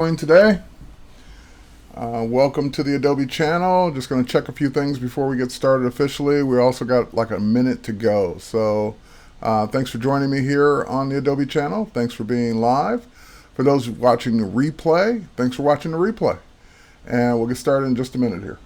Today. Welcome to the Adobe channel. Just going to check a few things before we get started officially. We also got like a minute to go. So thanks for joining me here on the Adobe channel. Thanks for being live. For those watching the replay, thanks for watching the replay. And we'll get started in just a minute here.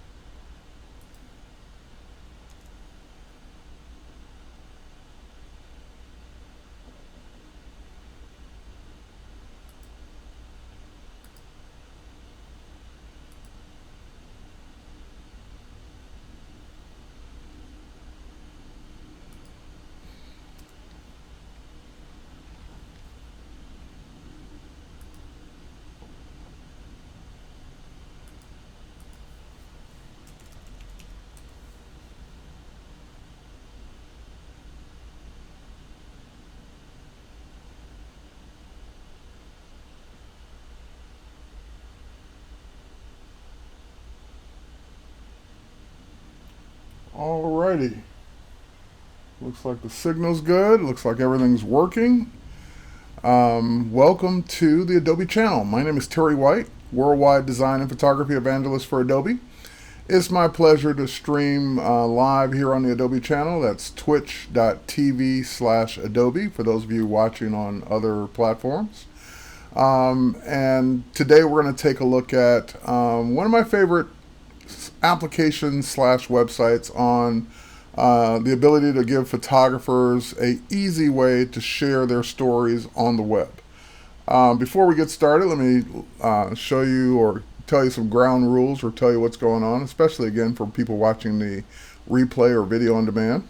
Alrighty. Looks like the signal's good. Looks like everything's working. Welcome to the Adobe channel. My name is Terry White, Worldwide Design and Photography Evangelist for Adobe. It's my pleasure to stream live here on the Adobe channel. That's twitch.tv/Adobe for those of you watching on other platforms. And today we're going to take a look at one of my favorite applications slash websites on the ability to give photographers a easy way to share their stories on the web. Before we get started, let me show you or tell you some ground rules or tell you what's going on, especially again for people watching the replay or video on demand.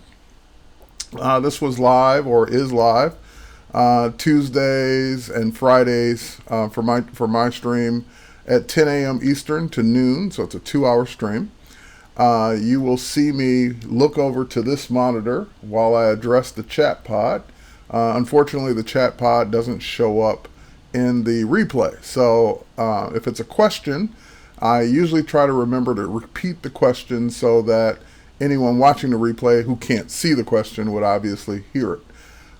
This was live or is live Tuesdays and Fridays for my stream at 10 a.m. Eastern to noon, so it's a 2-hour stream. You will see me look over to this monitor while I address the chat pod. Unfortunately, the chat pod doesn't show up in the replay. So if it's a question, I usually try to remember to repeat the question so that anyone watching the replay who can't see the question would obviously hear it.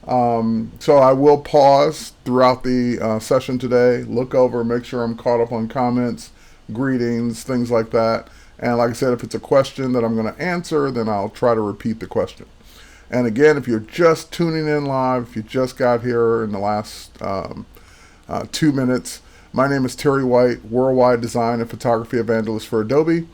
So I will pause throughout the session today, look over, make sure I'm caught up on comments, greetings, things like that. And like I said, if it's a question that I'm going to answer, then I'll try to repeat the question. And again, if you're just tuning in live, if you just got here in the last 2 minutes, my name is Terry White, Worldwide Design and Photography Evangelist for Adobe.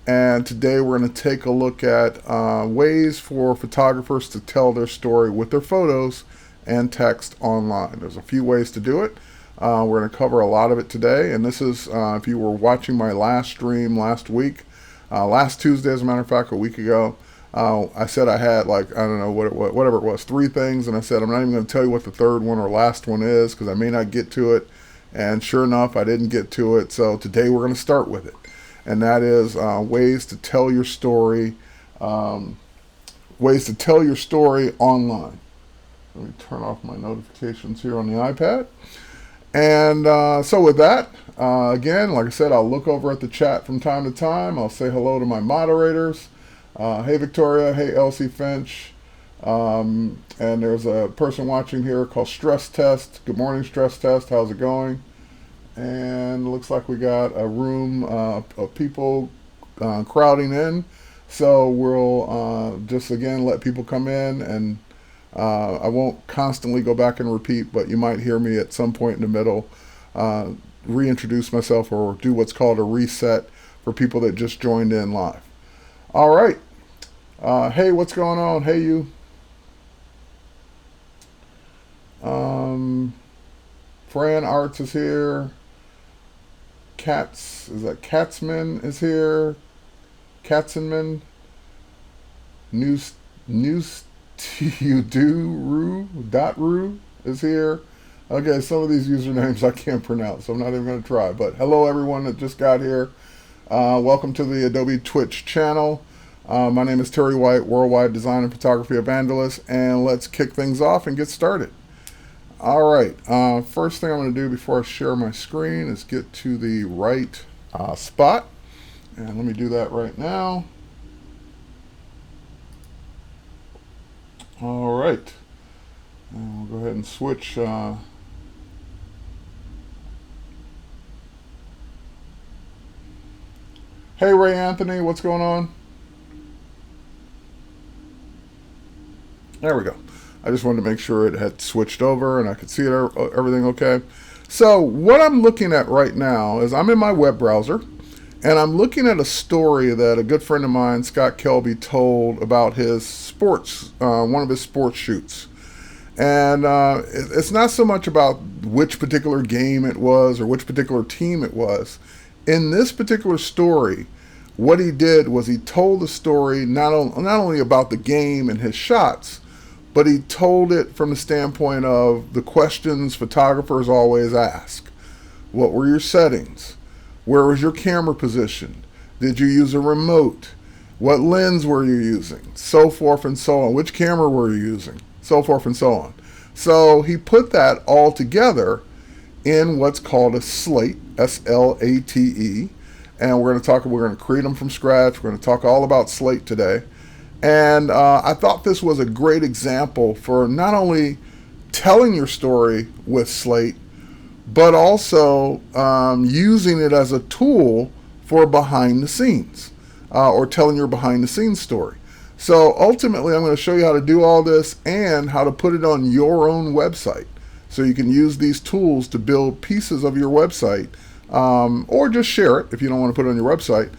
And today we're going to take a look at ways for photographers to tell their story with their photos and text online. There's a few ways to do it. We're going to cover a lot of it today. And this is, if you were watching my last stream last week, last Tuesday, as a matter of fact, a week ago, I said I had like, I don't know, whatever it was, 3 things. And I said, I'm not even going to tell you what the third one or last one is because I may not get to it. And sure enough, I didn't get to it. So today we're going to start with it. And that is ways to tell your story, online. Let me turn off my notifications here on the iPad. And so with that, again, like I said, I'll look over at the chat from time to time. I'll say hello to my moderators. Hey, Victoria. Hey, Elsie Finch. And there's a person watching here called Stress Test. Good morning, Stress Test. How's it going? And it looks like we got a room of people crowding in. So we'll just, again, let people come in. And I won't constantly go back and repeat, but you might hear me at some point in the middle reintroduce myself or do what's called a reset for people that just joined in live. All right. Hey, what's going on? Hey, you. Fran Arts is here. Katzman is here. Katzenman. News Ru is here. Okay, some of these usernames I can't pronounce, so I'm not even going to try. But hello, everyone that just got here. Welcome to the Adobe Twitch channel. My name is Terry White, Worldwide Design and Photography Evangelist, and let's kick things off and get started. All right, first thing I'm going to do before I share my screen is get to the right spot. And let me do that right now. All right. And we'll go ahead and switch Hey, Ray Anthony, what's going on? There we go. I just wanted to make sure it had switched over and I could see it, everything okay. So what I'm looking at right now is I'm in my web browser and I'm looking at a story that a good friend of mine, Scott Kelby, told about his sports, one of his sports shoots. And it's not so much about which particular game it was or which particular team it was. In this particular story, what he did was he told the story not only about the game and his shots, but he told it from the standpoint of the questions photographers always ask. What were your settings? Where was your camera positioned? Did you use a remote? What lens were you using? So forth and so on. Which camera were you using? So forth and so on. So he put that all together in what's called a slate, S-L-A-T-E. And we're going to create them from scratch. We're going to talk all about Slate today. And I thought this was a great example for not only telling your story with Slate, but also using it as a tool for behind the scenes or telling your behind the scenes story. So ultimately, I'm going to show you how to do all this and how to put it on your own website. So you can use these tools to build pieces of your website or just share it if you don't want to put it on your website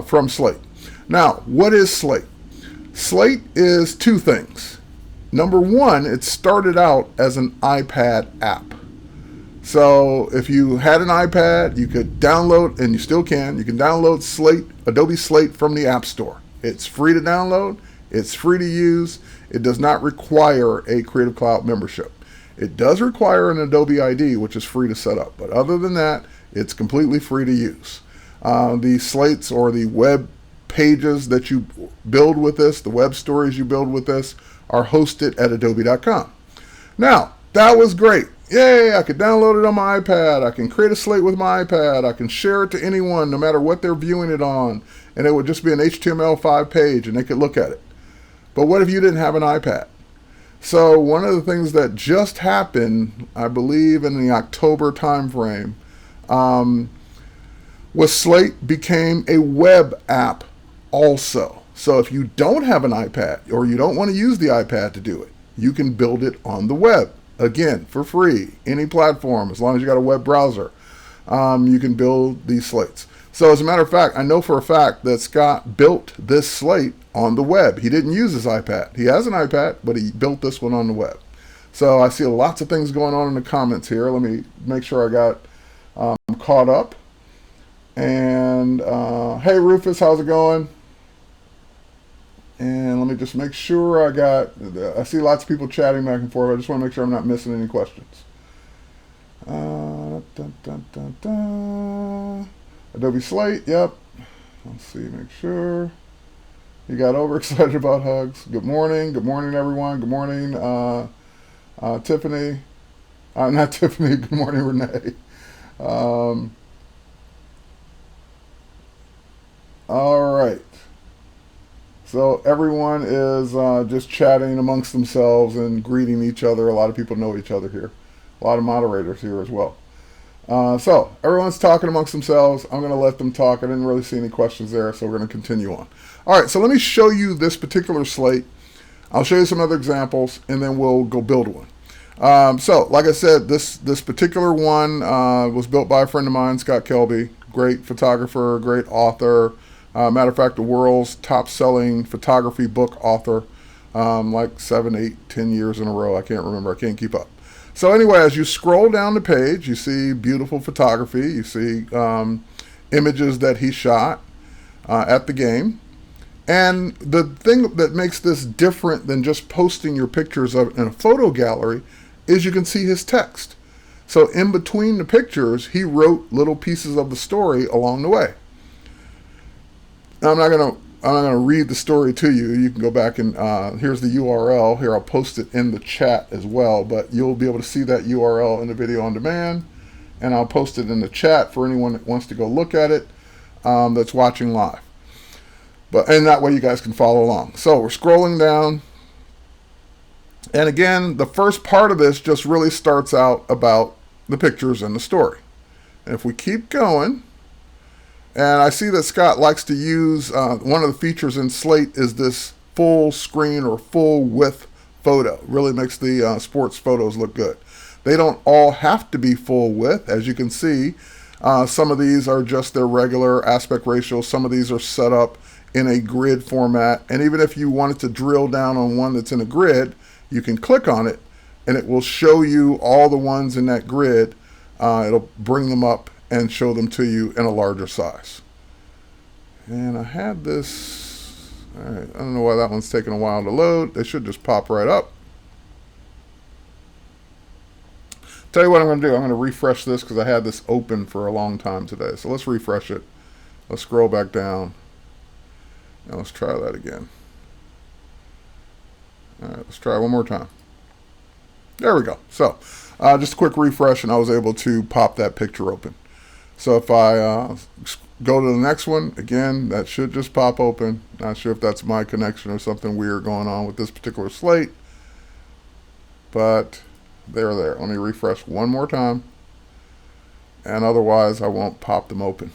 from Slate. Now, what is Slate? Slate is two things. Number one, it started out as an iPad app. So if you had an iPad, you could download, and you still can, you can download Slate, Adobe Slate from the App Store. It's free to download, it's free to use, it does not require a Creative Cloud membership. It does require an Adobe ID, which is free to set up, but other than that, it's completely free to use. The slates or the web pages that you build with this, the web stories you build with this, are hosted at adobe.com. Now, that was great. Yay, I could download it on my iPad. I can create a slate with my iPad. I can share it to anyone, no matter what they're viewing it on. And it would just be an HTML5 page and they could look at it. But what if you didn't have an iPad? So one of the things that just happened, I believe in the October timeframe, was Slate became a web app also. So if you don't have an iPad or you don't want to use the iPad to do it, you can build it on the web. Again, for free, any platform, as long as you got a web browser, you can build these slates. So as a matter of fact, I know for a fact that Scott built this slate on the web. He didn't use his iPad. He has an iPad, but he built this one on the web. So I see lots of things going on in the comments here. Let me make sure I got caught up. And hey, Rufus, how's it going? And let me just make sure I see lots of people chatting back and forth. I just want to make sure I'm not missing any questions. Dun, dun, dun, dun. Adobe Slate, yep. Let's see, make sure. You got overexcited about hugs. Good morning everyone. Good morning, Tiffany. Not Tiffany, good morning, Renee. All right. So everyone is just chatting amongst themselves and greeting each other. A lot of people know each other here. A lot of moderators here as well. So everyone's talking amongst themselves. I'm going to let them talk. I didn't really see any questions there, so we're going to continue on. All right, so let me show you this particular slate. I'll show you some other examples, and then we'll go build one. So like I said, this particular one was built by a friend of mine, Scott Kelby. Great photographer, great author. Matter of fact, the world's top-selling photography book author, like 7, 8, 10 years in a row. I can't remember. I can't keep up. So anyway, as you scroll down the page, you see beautiful photography. You see images that he shot at the game. And the thing that makes this different than just posting your pictures in a photo gallery is you can see his text. So in between the pictures, he wrote little pieces of the story along the way. Now, I'm not gonna read the story to you. You can go back and here's the URL. Here, I'll post it in the chat as well, but you'll be able to see that URL in the video on demand, and I'll post it in the chat for anyone that wants to go look at it that's watching live. And that way you guys can follow along. So we're scrolling down, and again, the first part of this just really starts out about the pictures and the story. And if we keep going, And I see that Scott likes to use, one of the features in Slate is this full screen or full width photo. Really makes the sports photos look good. They don't all have to be full width. As you can see, some of these are just their regular aspect ratio. Some of these are set up in a grid format. And even if you wanted to drill down on one that's in a grid, you can click on it and it will show you all the ones in that grid. It'll bring them up and show them to you in a larger size. And I had this, all right, I don't know why that one's taking a while to load. They should just pop right up. Tell you what I'm going to do. I'm going to refresh this because I had this open for a long time today. So let's refresh it. Let's scroll back down. And let's try that again. All right, let's try one more time. There we go. So just a quick refresh and I was able to pop that picture open. So if I go to the next one, again, that should just pop open. Not sure if that's my connection or something weird going on with this particular slate. But they're there. Let me refresh one more time. And otherwise, I won't pop them open.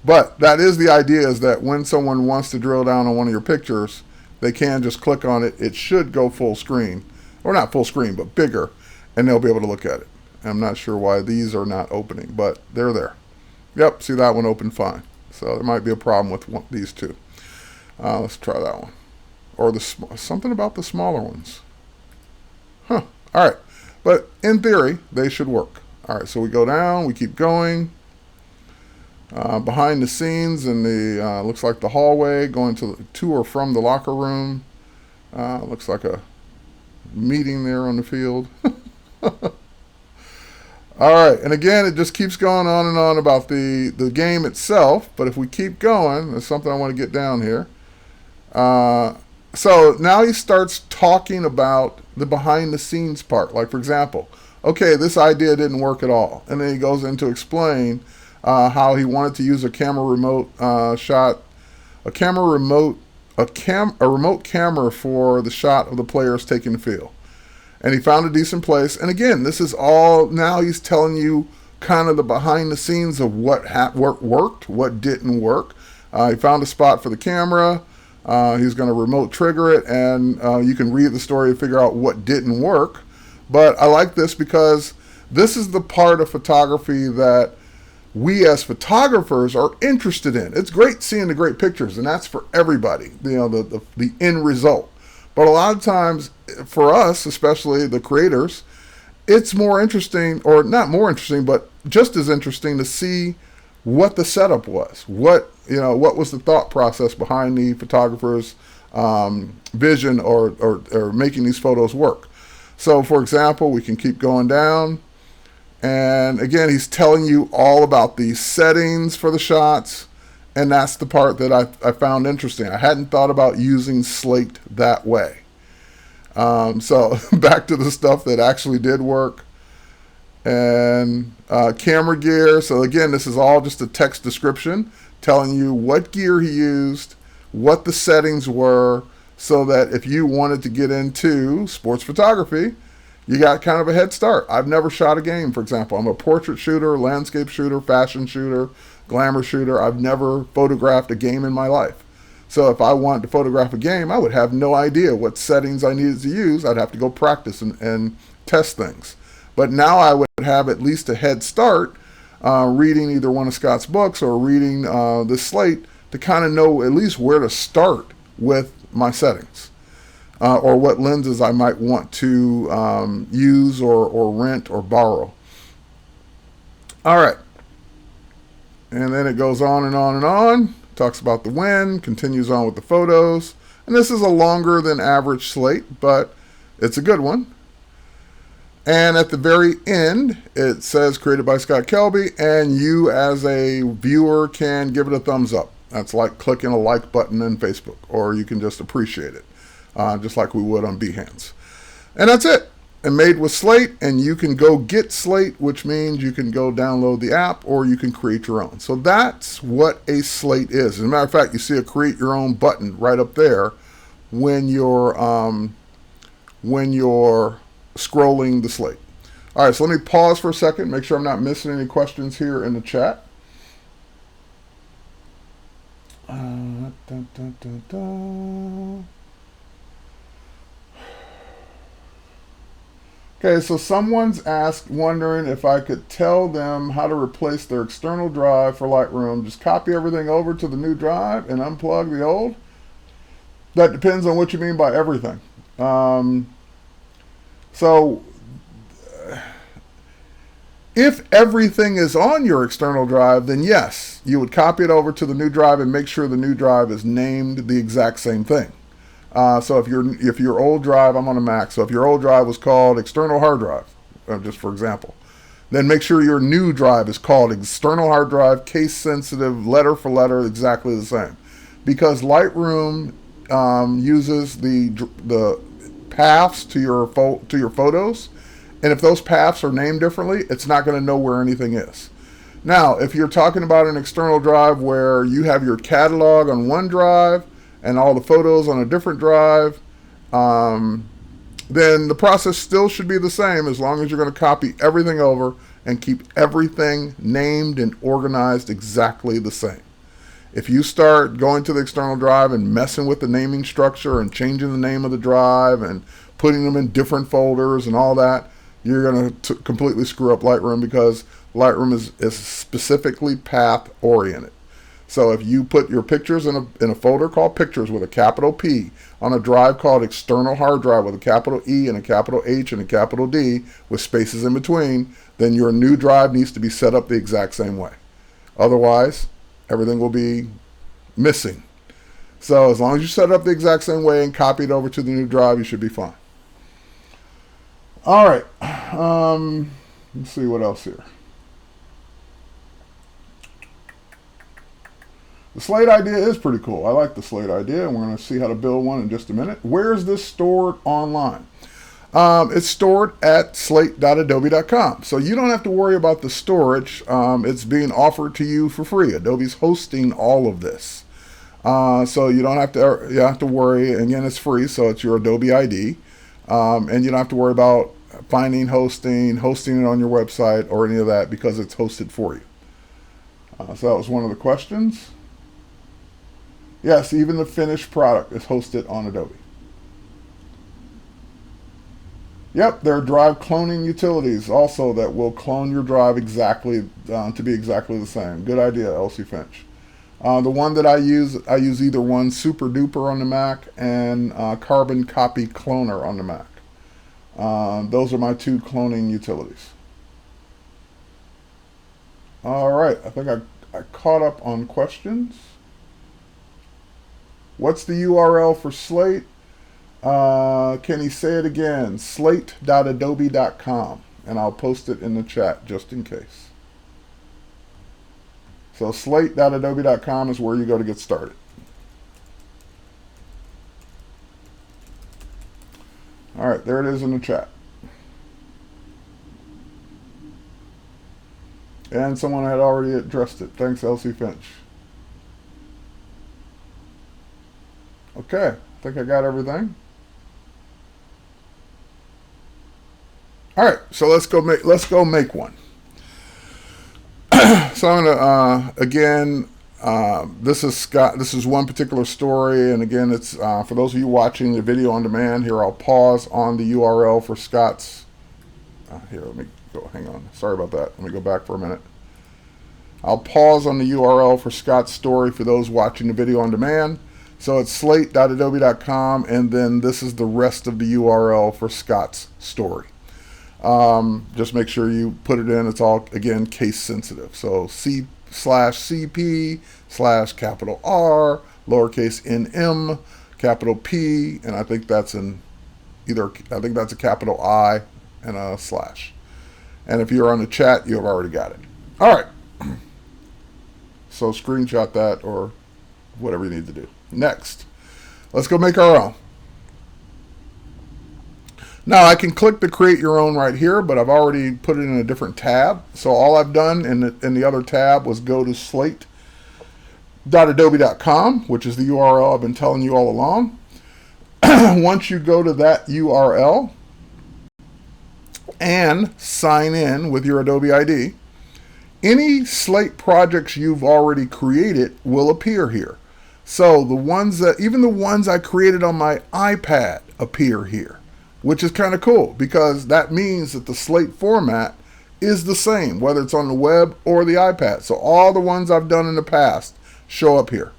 But that is the idea, is that when someone wants to drill down on one of your pictures, they can just click on it. It should go full screen. Or not full screen, but bigger. And they'll be able to look at it. I'm not sure why these are not opening, but they're there. Yep, see that one opened fine. So there might be a problem with these two. Let's try that one. Or something about the smaller ones. Huh. All right. But in theory, they should work. All right, so we go down, we keep going. Behind the scenes in the, looks like the hallway, going to or from the locker room. Looks like a meeting there on the field. All right, and again, it just keeps going on and on about the game itself. But if we keep going, there's something I want to get down here. So now he starts talking about the behind the scenes part. Like, for example, okay, this idea didn't work at all. And then he goes in to explain how he wanted to use a camera remote a remote camera for the shot of the players taking the field. And he found a decent place. And again, this is all, now he's telling you kind of the behind the scenes of what worked, what didn't work. He found a spot for the camera. He's going to remote trigger it, and you can read the story and figure out what didn't work. But I like this because this is the part of photography that we as photographers are interested in. It's great seeing the great pictures, and that's for everybody, you know, the end result. But a lot of times for us, especially the creators, it's more interesting, or not more interesting, but just as interesting to see what the setup was, what was the thought process behind the photographer's vision or making these photos work. So for example, we can keep going down, and again, he's telling you all about the settings for the shots, and that's the part that I found interesting. I hadn't thought about using Slate that way. So back to the stuff that actually did work. And camera gear. So again, this is all just a text description telling you what gear he used, what the settings were, so that if you wanted to get into sports photography, you got kind of a head start. I've never shot a game, for example. I'm a portrait shooter, landscape shooter, fashion shooter, glamour shooter. I've never photographed a game in my life. So if I wanted to photograph a game, I would have no idea what settings I needed to use. I'd have to go practice and test things. But now I would have at least a head start reading either one of Scott's books or reading this Slate to kind of know at least where to start with my settings or what lenses I might want to use or rent or borrow. All right. And then it goes on and on and on. Talks about the wind, continues on with the photos. And this is a longer than average Slate, but it's a good one. And at the very end, it says created by Scott Kelby, and you as a viewer can give it a thumbs up. That's like clicking a like button in Facebook, or you can just appreciate it, just like we would on Behance. And that's it. And made with Slate, and you can go get Slate, which means you can go download the app or you can create your own. So that's what a Slate is. As a matter of fact, you see a create your own button right up there when you're scrolling the Slate. All right, so let me pause for a second, make sure I'm not missing any questions here in the chat. Dun, dun, dun, dun. Okay, so someone's asked, wondering if I could tell them how to replace their external drive for Lightroom. Just copy everything over to the new drive and unplug the old. That depends on what you mean by everything. Um, so, if everything is on your external drive, then yes, you would copy it over to the new drive and make sure the new drive is named the exact same thing. So if your old drive, I'm on a Mac, so if your old drive was called external hard drive, just for example, then make sure your new drive is called external hard drive, case sensitive, letter for letter, exactly the same, because Lightroom uses the paths to your photos, and if those paths are named differently, it's not going to know where anything is. Now, if you're talking about an external drive where you have your catalog on one drive and all the photos on a different drive, then the process still should be the same, as long as you're going to copy everything over and keep everything named and organized exactly the same. If you start going to the external drive and messing with the naming structure and changing the name of the drive and putting them in different folders and all that, you're going to completely screw up Lightroom, because Lightroom is specifically path oriented. So if you put your pictures in a folder called Pictures with a capital P on a drive called External Hard Drive with a capital E and a capital H and a capital D with spaces in between, then your new drive needs to be set up the exact same way. Otherwise, everything will be missing. So as long as you set it up the exact same way and copy it over to the new drive, you should be fine. All right. Let's see what else here. The Slate idea is pretty cool. I like the Slate idea, and we're going to see how to build one in just a minute. Where is this stored online? It's stored at slate.adobe.com. So you don't have to worry about the storage. It's being offered to you for free. Adobe's hosting all of this. So you don't have to worry. Again, it's free, so it's your Adobe ID. And you don't have to worry about finding hosting it on your website or any of that, because it's hosted for you. So that was one of the questions. Yes, even the finished product is hosted on Adobe. Yep, there are drive cloning utilities also that will clone your drive exactly to be exactly the same. Good idea, Elsie Finch. The one that I use either one, Super Duper on the Mac and Carbon Copy Cloner on the Mac. Those are my two cloning utilities. All right, I think I caught up on questions. What's the URL for Slate? Can he say it again? Slate.adobe.com. And I'll post it in the chat just in case. So slate.adobe.com is where you go to get started. All right, there it is in the chat. And someone had already addressed it. Thanks, Elsie Finch. Okay, I think I got everything. All right, so let's go make one. So I'm gonna again. This is Scott. This is one particular story, and again, it's for those of you watching the video on demand. Here, I'll pause on the URL for Scott's. Here, let me go. Hang on. Sorry about that. Let me go back for a minute. I'll pause on the URL for Scott's story for those watching the video on demand. So it's slate.adobe.com, and then this is the rest of the URL for Scott's story. Just make sure you put it in. It's all, again, case sensitive. So C/CP/capital R, lowercase nm, capital P, and I think that's a capital I and a slash. And if you're on the chat, you have already got it. All right. So screenshot that or whatever you need to do. Next, let's go make our own. Now I can click the create your own right here, but I've already put it in a different tab. So all I've done in the other tab was go to slate.adobe.com, which is the URL I've been telling you all along. Once you go to that URL and sign in with your Adobe ID, any Slate projects you've already created will appear here. So the ones that, even the ones I created on my iPad appear here, which is kind of cool because that means that the Slate format is the same, whether it's on the web or the iPad. So all the ones I've done in the past show up here.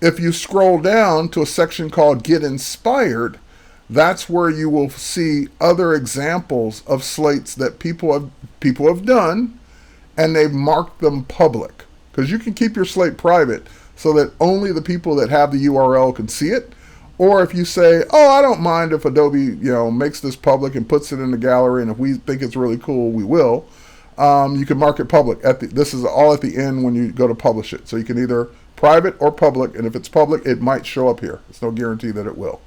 If you scroll down to a section called Get Inspired, that's where you will see other examples of slates that people have done, and they've marked them public. Because you can keep your slate private so that only the people that have the URL can see it. Or if you say, oh, I don't mind if Adobe, makes this public and puts it in the gallery, and if we think it's really cool, we will. You can mark it public. This is all at the end when you go to publish it. So you can either private or public, and if it's public, it might show up here. It's no guarantee that it will.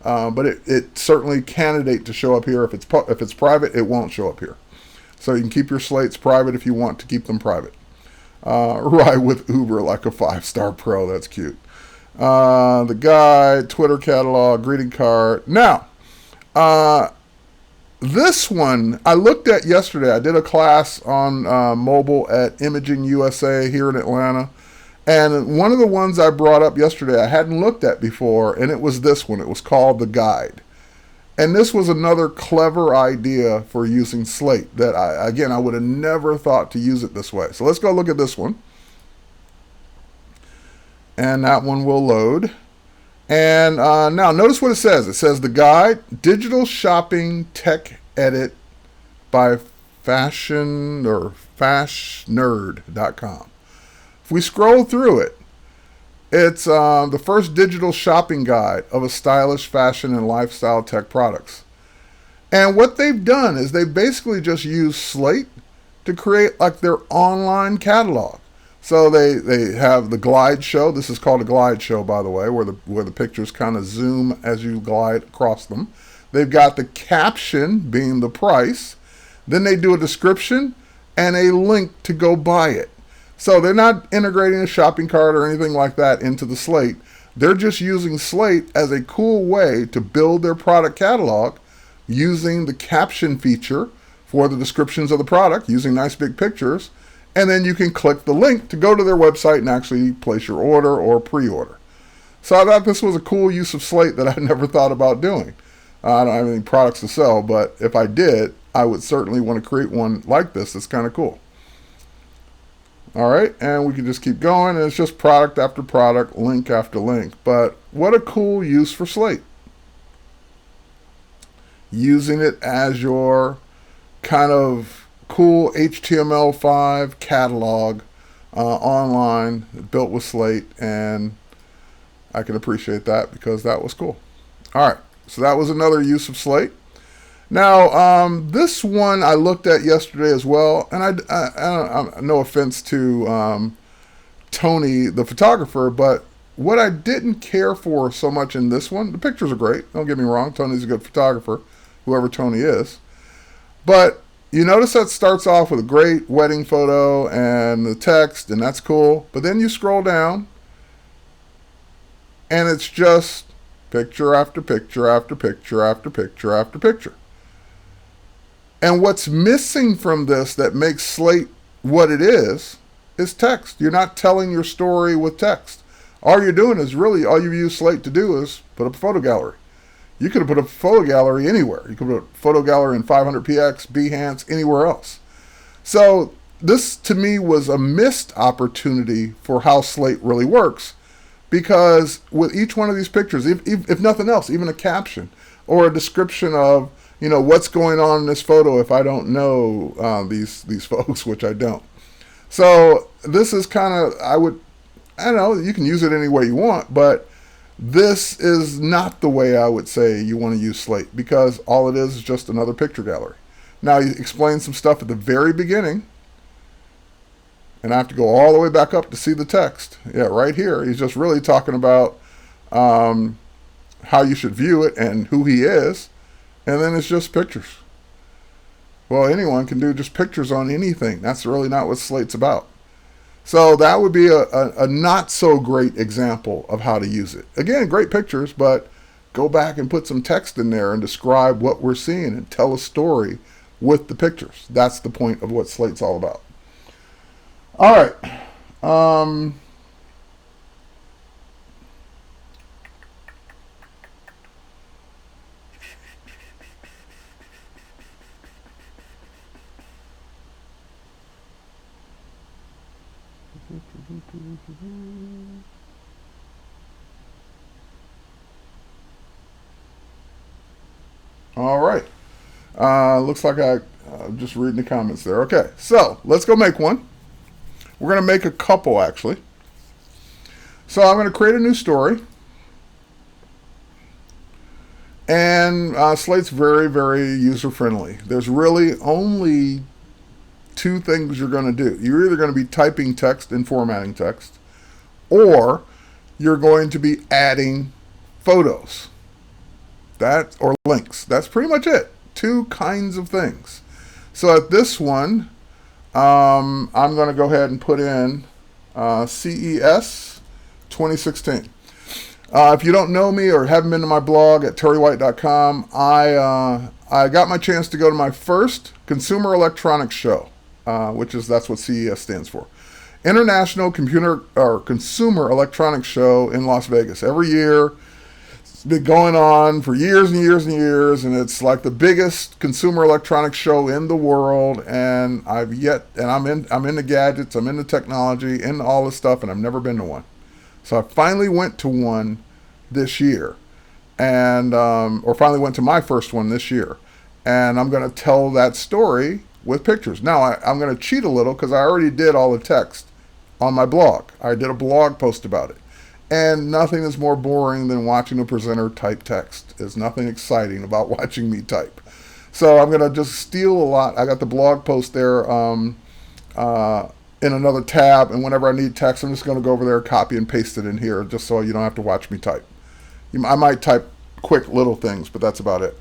But it certainly candidate to show up here. If it's private, it won't show up here. So you can keep your slates private if you want to keep them private. Ride with Uber like a 5-star pro. That's cute. The guide, Twitter catalog, greeting card. Now, this one I looked at yesterday. I did a class on mobile at Imaging USA here in Atlanta. And one of the ones I brought up yesterday I hadn't looked at before, and it was this one. It was called the guide. And this was another clever idea for using Slate that, I would have never thought to use it this way. So let's go look at this one. And that one will load. And now notice what it says. It says the guide, digital shopping tech edit by fashnerd.com. If we scroll through it, it's the first digital shopping guide of a stylish fashion and lifestyle tech products. And what they've done is they basically just used Slate to create like their online catalog. So they have the glide show. This is called a glide show, by the way, where the pictures kind of zoom as you glide across them. They've got the caption being the price. Then they do a description and a link to go buy it. So they're not integrating a shopping cart or anything like that into the Slate. They're just using Slate as a cool way to build their product catalog using the caption feature for the descriptions of the product, using nice big pictures. And then you can click the link to go to their website and actually place your order or pre-order. So I thought this was a cool use of Slate that I never thought about doing. I don't have any products to sell, but if I did, I would certainly want to create one like this. That's kind of cool. All right, and we can just keep going, and it's just product after product, link after link. But what a cool use for Slate. Using it as your kind of cool HTML5 catalog online, built with Slate, and I can appreciate that because that was cool. All right, so that was another use of Slate. Now, this one I looked at yesterday as well, and I no offense to Tony, the photographer, but what I didn't care for so much in this one, the pictures are great, don't get me wrong, Tony's a good photographer, whoever Tony is, but you notice that starts off with a great wedding photo and the text, and that's cool, but then you scroll down, and it's just picture after picture after picture after picture after picture. And what's missing from this that makes Slate what it is text. You're not telling your story with text. All you're doing is really, all you use Slate to do is put up a photo gallery. You could have put a photo gallery anywhere. You could put a photo gallery in 500px, Behance, anywhere else. So this to me was a missed opportunity for how Slate really works, because with each one of these pictures, if nothing else, even a caption or a description of, what's going on in this photo if I don't know these folks, which I don't. So this is kind of, I don't know, you can use it any way you want, but this is not the way I would say you want to use Slate, because all it is just another picture gallery. Now, you explain some stuff at the very beginning, and I have to go all the way back up to see the text. Yeah, right here, he's just really talking about how you should view it and who he is. And then it's just pictures. Well, anyone can do just pictures on anything. That's really not what Slate's about. So that would be a not so great example of how to use it. Again, great pictures, but go back and put some text in there and describe what we're seeing and tell a story with the pictures. That's the point of what Slate's all about. All right. All right. Looks like just reading the comments there. Okay, so let's go make one. We're going to make a couple, actually. So I'm going to create a new story. And Slate's very, very user-friendly. There's really only two things you're going to do. You're either going to be typing text and formatting text, or you're going to be adding photos. Or links. That's pretty much it. Two kinds of things. So at this one, I'm going to go ahead and put in CES 2016. If you don't know me or haven't been to my blog at terrywhite.com, I got my chance to go to my first Consumer Electronics Show, that's what CES stands for. International Consumer Electronics Show in Las Vegas. Every year, it's been going on for years and years and years, and it's like the biggest consumer electronics show in the world. And I'm into gadgets, I'm into technology, into all this stuff, and I've never been to one. So I finally went to one this year, or finally went to my first one this year, and I'm going to tell that story with pictures. Now I'm going to cheat a little because I already did all the text on my blog. I did a blog post about it, and nothing is more boring than watching a presenter type text. There's nothing exciting about watching me type. So I'm going to just steal a lot. I got the blog post there in another tab, and whenever I need text, I'm just going to go over there, copy and paste it in here, just so you don't have to watch me type. I might type quick little things, but that's about it.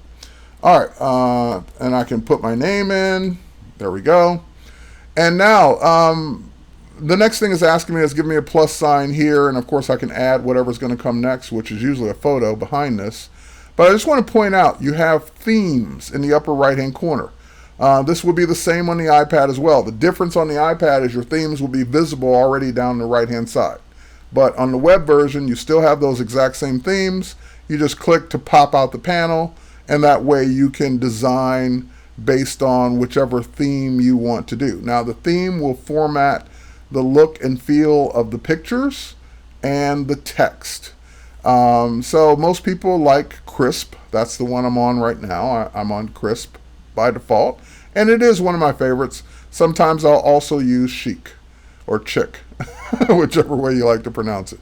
All right, and I can put my name in. There we go. And now, the next thing it's asking me is give me a plus sign here, and of course I can add whatever's going to come next, which is usually a photo behind this. But I just want to point out, you have themes in the upper right-hand corner. This will be the same on the iPad as well. The difference on the iPad is your themes will be visible already down the right-hand side. But on the web version, you still have those exact same themes. You just click to pop out the panel, and that way you can design based on whichever theme you want to do. Now, the theme will format the look and feel of the pictures and the text. So most people like crisp. That's the one I'm on right now. I'm on crisp by default, and it is one of my favorites. Sometimes I'll also use chic or chick, whichever way you like to pronounce it.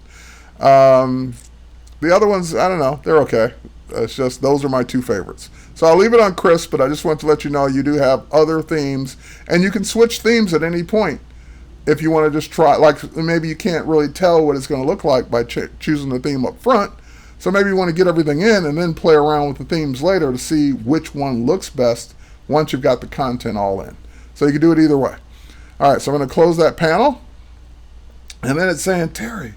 The other ones, I don't know, they're okay. It's just those are my two favorites. So I'll leave it on crisp, but I just want to let you know you do have other themes, and you can switch themes at any point if you want to just try. Like maybe you can't really tell what it's going to look like by choosing the theme up front. So maybe you want to get everything in and then play around with the themes later to see which one looks best once you've got the content all in. So you can do it either way. All right, so I'm going to close that panel. And then it's saying, Terry,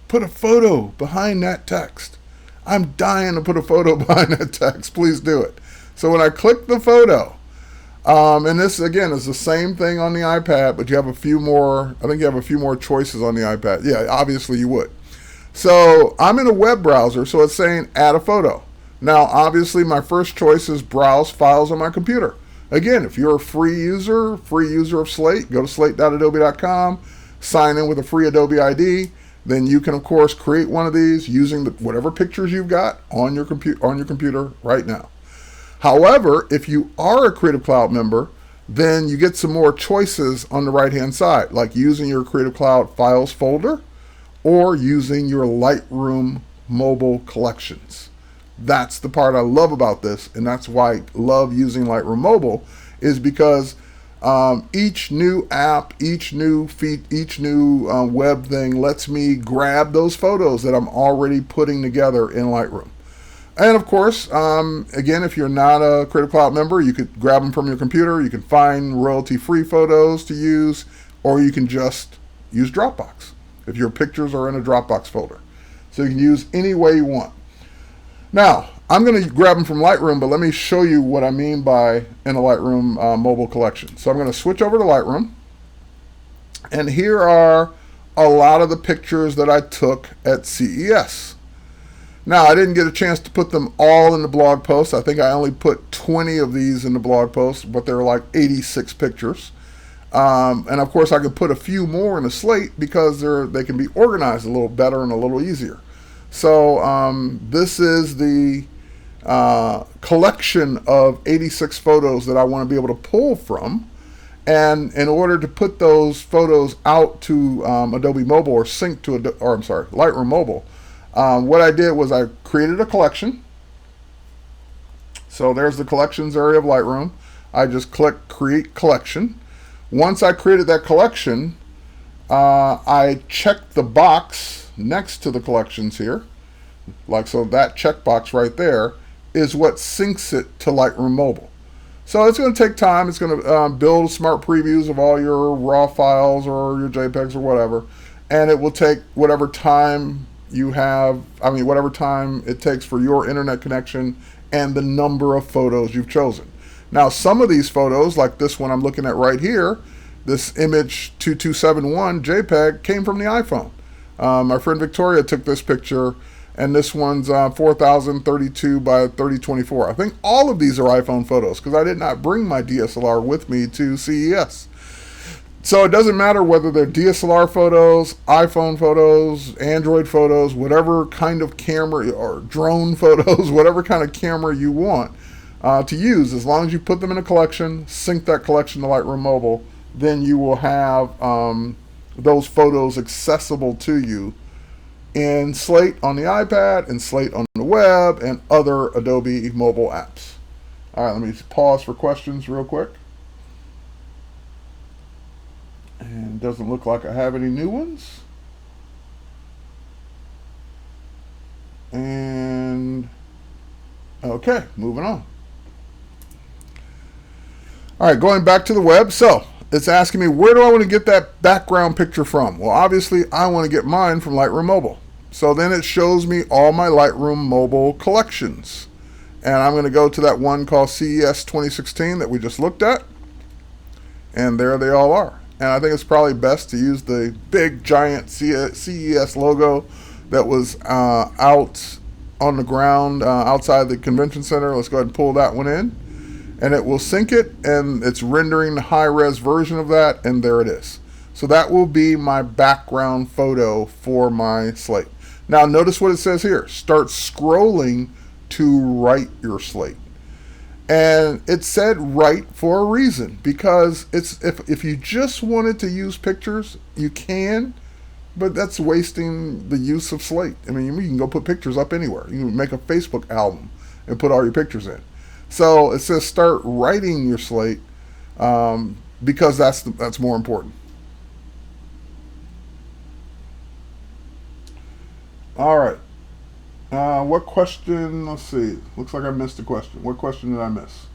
put a photo behind that text. I'm dying to put a photo behind that text. Please do it. So when I click the photo, and this, again, is the same thing on the iPad, but you have a few more, I think you have a few more choices on the iPad. Yeah, obviously you would. So I'm in a web browser, so it's saying add a photo. Now, obviously, my first choice is browse files on my computer. Again, if you're a free user of Slate, go to slate.adobe.com, sign in with a free Adobe ID. Then you can, of course, create one of these using whatever pictures you've got on your computer right now. However, if you are a Creative Cloud member, then you get some more choices on the right-hand side, like using your Creative Cloud Files folder or using your Lightroom mobile collections. That's the part I love about this, and that's why I love using Lightroom Mobile, is because each new app, each new web thing lets me grab those photos that I'm already putting together in Lightroom. And of course, again, if you're not a Creative Cloud member, you could grab them from your computer. You can find royalty-free photos to use, or you can just use Dropbox if your pictures are in a Dropbox folder. So you can use any way you want. Now, I'm going to grab them from Lightroom, but let me show you what I mean by in a Lightroom mobile collection. So I'm going to switch over to Lightroom, and here are a lot of the pictures that I took at CES. Now, I didn't get a chance to put them all in the blog post. I think I only put 20 of these in the blog post, but there are like 86 pictures. And of course, I could put a few more in a slate because they can be organized a little better and a little easier. So this is the collection of 86 photos that I want to be able to pull from. And in order to put those photos out to Adobe Mobile or sync to, Lightroom Mobile, what I did was I created a collection. So there's the collections area of Lightroom. I just click Create Collection. Once I created that collection, I checked the box next to the collections here. Like so, that checkbox right there is what syncs it to Lightroom Mobile. So it's going to take time. It's going to build smart previews of all your raw files or your JPEGs or whatever. And it will take whatever time you have, whatever time it takes for your internet connection and the number of photos you've chosen. Now, some of these photos, like this one I'm looking at right here, this image 2271 JPEG came from the iPhone. My friend Victoria took this picture, and this one's 4032 by 3024. I think all of these are iPhone photos because I did not bring my DSLR with me to CES. So it doesn't matter whether they're DSLR photos, iPhone photos, Android photos, whatever kind of camera, or drone photos, whatever kind of camera you want to use. As long as you put them in a collection, sync that collection to Lightroom Mobile, then you will have those photos accessible to you in Slate on the iPad and Slate on the web and other Adobe mobile apps. All right, let me pause for questions real quick. And it doesn't look like I have any new ones. And okay, moving on. All right, going back to the web. So it's asking me, where do I want to get that background picture from? Well, obviously, I want to get mine from Lightroom Mobile. So then it shows me all my Lightroom Mobile collections. And I'm going to go to that one called CES 2016 that we just looked at. And there they all are. And I think it's probably best to use the big, giant CES logo that was out on the ground outside the convention center. Let's go ahead and pull that one in. And it will sync it, and it's rendering the high-res version of that, and there it is. So that will be my background photo for my slate. Now notice what it says here. Start scrolling to write your slate. And it said write for a reason, because it's if you just wanted to use pictures, you can, but that's wasting the use of Slate. I mean, you can go put pictures up anywhere. You can make a Facebook album and put all your pictures in. So it says start writing your slate because that's more important. All right. What question? Let's see. Looks like I missed a question. What question did I miss?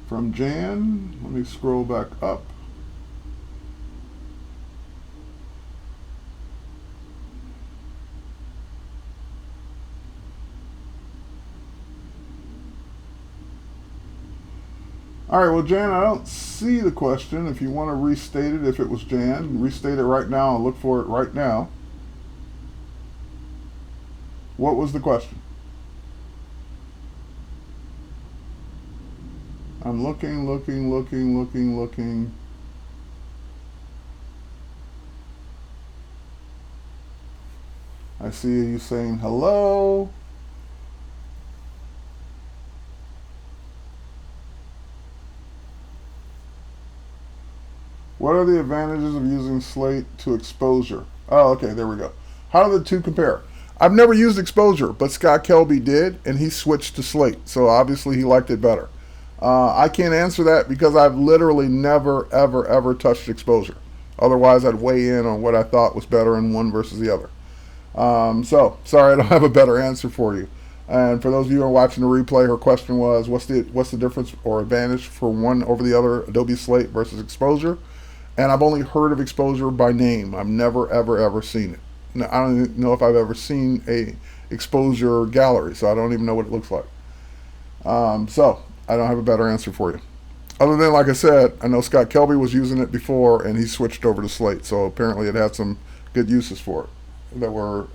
From Jan. Let me scroll back up. All right, well, Jan, I don't see the question. If you want to restate it, if it was Jan, restate it right now and look for it right now. What was the question? I'm looking. I see you saying hello. What are the advantages of using Slate to exposure? Oh, okay, there we go. How do the two compare? I've never used exposure, but Scott Kelby did, and he switched to Slate. So obviously he liked it better. I can't answer that because I've literally never, ever touched exposure. Otherwise, I'd weigh in on what I thought was better in one versus the other. So sorry, I don't have a better answer for you. And for those of you who are watching the replay, her question was, what's the difference or advantage for one over the other, Adobe Slate versus exposure? And I've only heard of exposure by name. I've never, ever seen it. Now, I don't even know if I've ever seen a exposure gallery, so I don't even know what it looks like. So I don't have a better answer for you. Other than, like I said, I know Scott Kelby was using it before, and he switched over to Slate. So apparently it had some good uses for it that were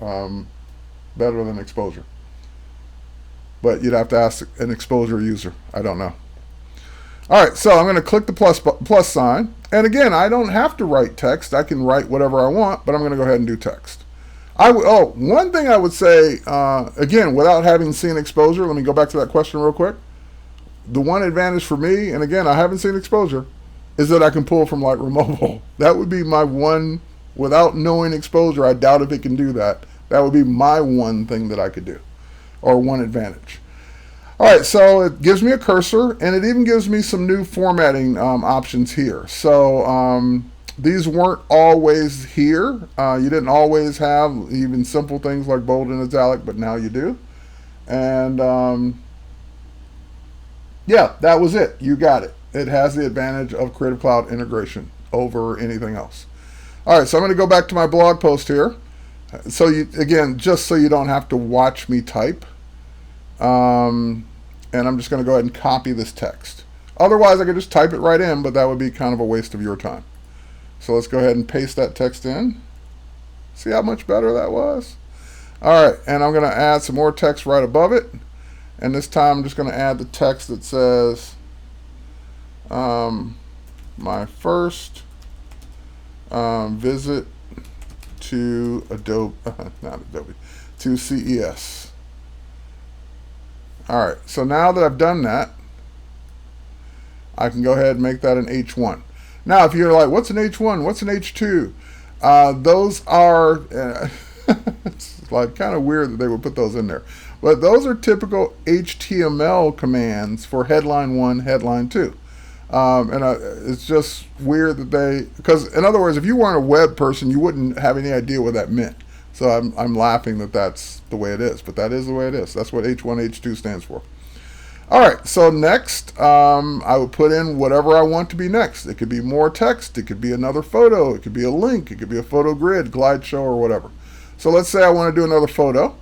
better than exposure. But you'd have to ask an exposure user. I don't know. All right, so I'm going to click the plus sign. And again, I don't have to write text. I can write whatever I want, but I'm going to go ahead and do text. One thing I would say, again, without having seen exposure, let me go back to that question real quick. The one advantage for me, and again, I haven't seen exposure, is that I can pull from Lightroom Mobile. That would be my one, without knowing exposure, I doubt if it can do that. That would be my one thing that I could do, or one advantage. All right, so it gives me a cursor, and it even gives me some new formatting options here. So these weren't always here. You didn't always have even simple things like bold and italic, but now you do. And yeah, that was it. You got it. It has the advantage of Creative Cloud integration over anything else. All right, so I'm going to go back to my blog post here. So again, just so you don't have to watch me type. And I'm just going to go ahead and copy this text. Otherwise, I could just type it right in, but that would be kind of a waste of your time. So let's go ahead and paste that text in. See how much better that was? All right, and I'm going to add some more text right above it. And this time I'm just going to add the text that says, my first visit to Adobe, not Adobe, to CES. All right, so now that I've done that, I can go ahead and make that an H1. Now, if you're like, what's an H1? What's an H2? Those are, it's like kind of weird that they would put those in there. But those are typical HTML commands for headline 1, headline 2. It's just weird that they, because in other words, if you weren't a web person, you wouldn't have any idea what that meant. So I'm laughing that that's the way it is, but that is the way it is. That's what H1, H2 stands for. All right, so next, I would put in whatever I want to be next. It could be more text. It could be another photo. It could be a link. It could be a photo grid, glide show, or whatever. So let's say I want to do another photo.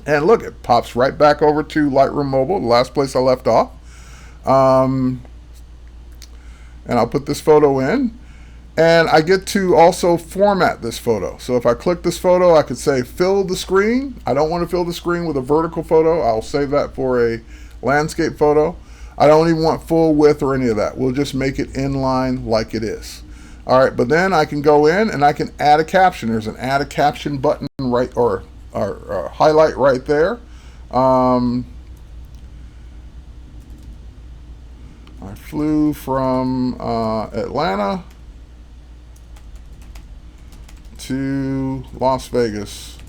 And look, it pops right back over to Lightroom Mobile, the last place I left off. And I'll put this photo in. And I get to also format this photo. So if I click this photo, I could say fill the screen. I don't want to fill the screen with a vertical photo. I'll save that for a landscape photo. I don't even want full width or any of that. We'll just make it inline like it is. All right, but then I can go in and I can add a caption. There's an add a caption button right, or highlight right there. I flew from Atlanta to Las Vegas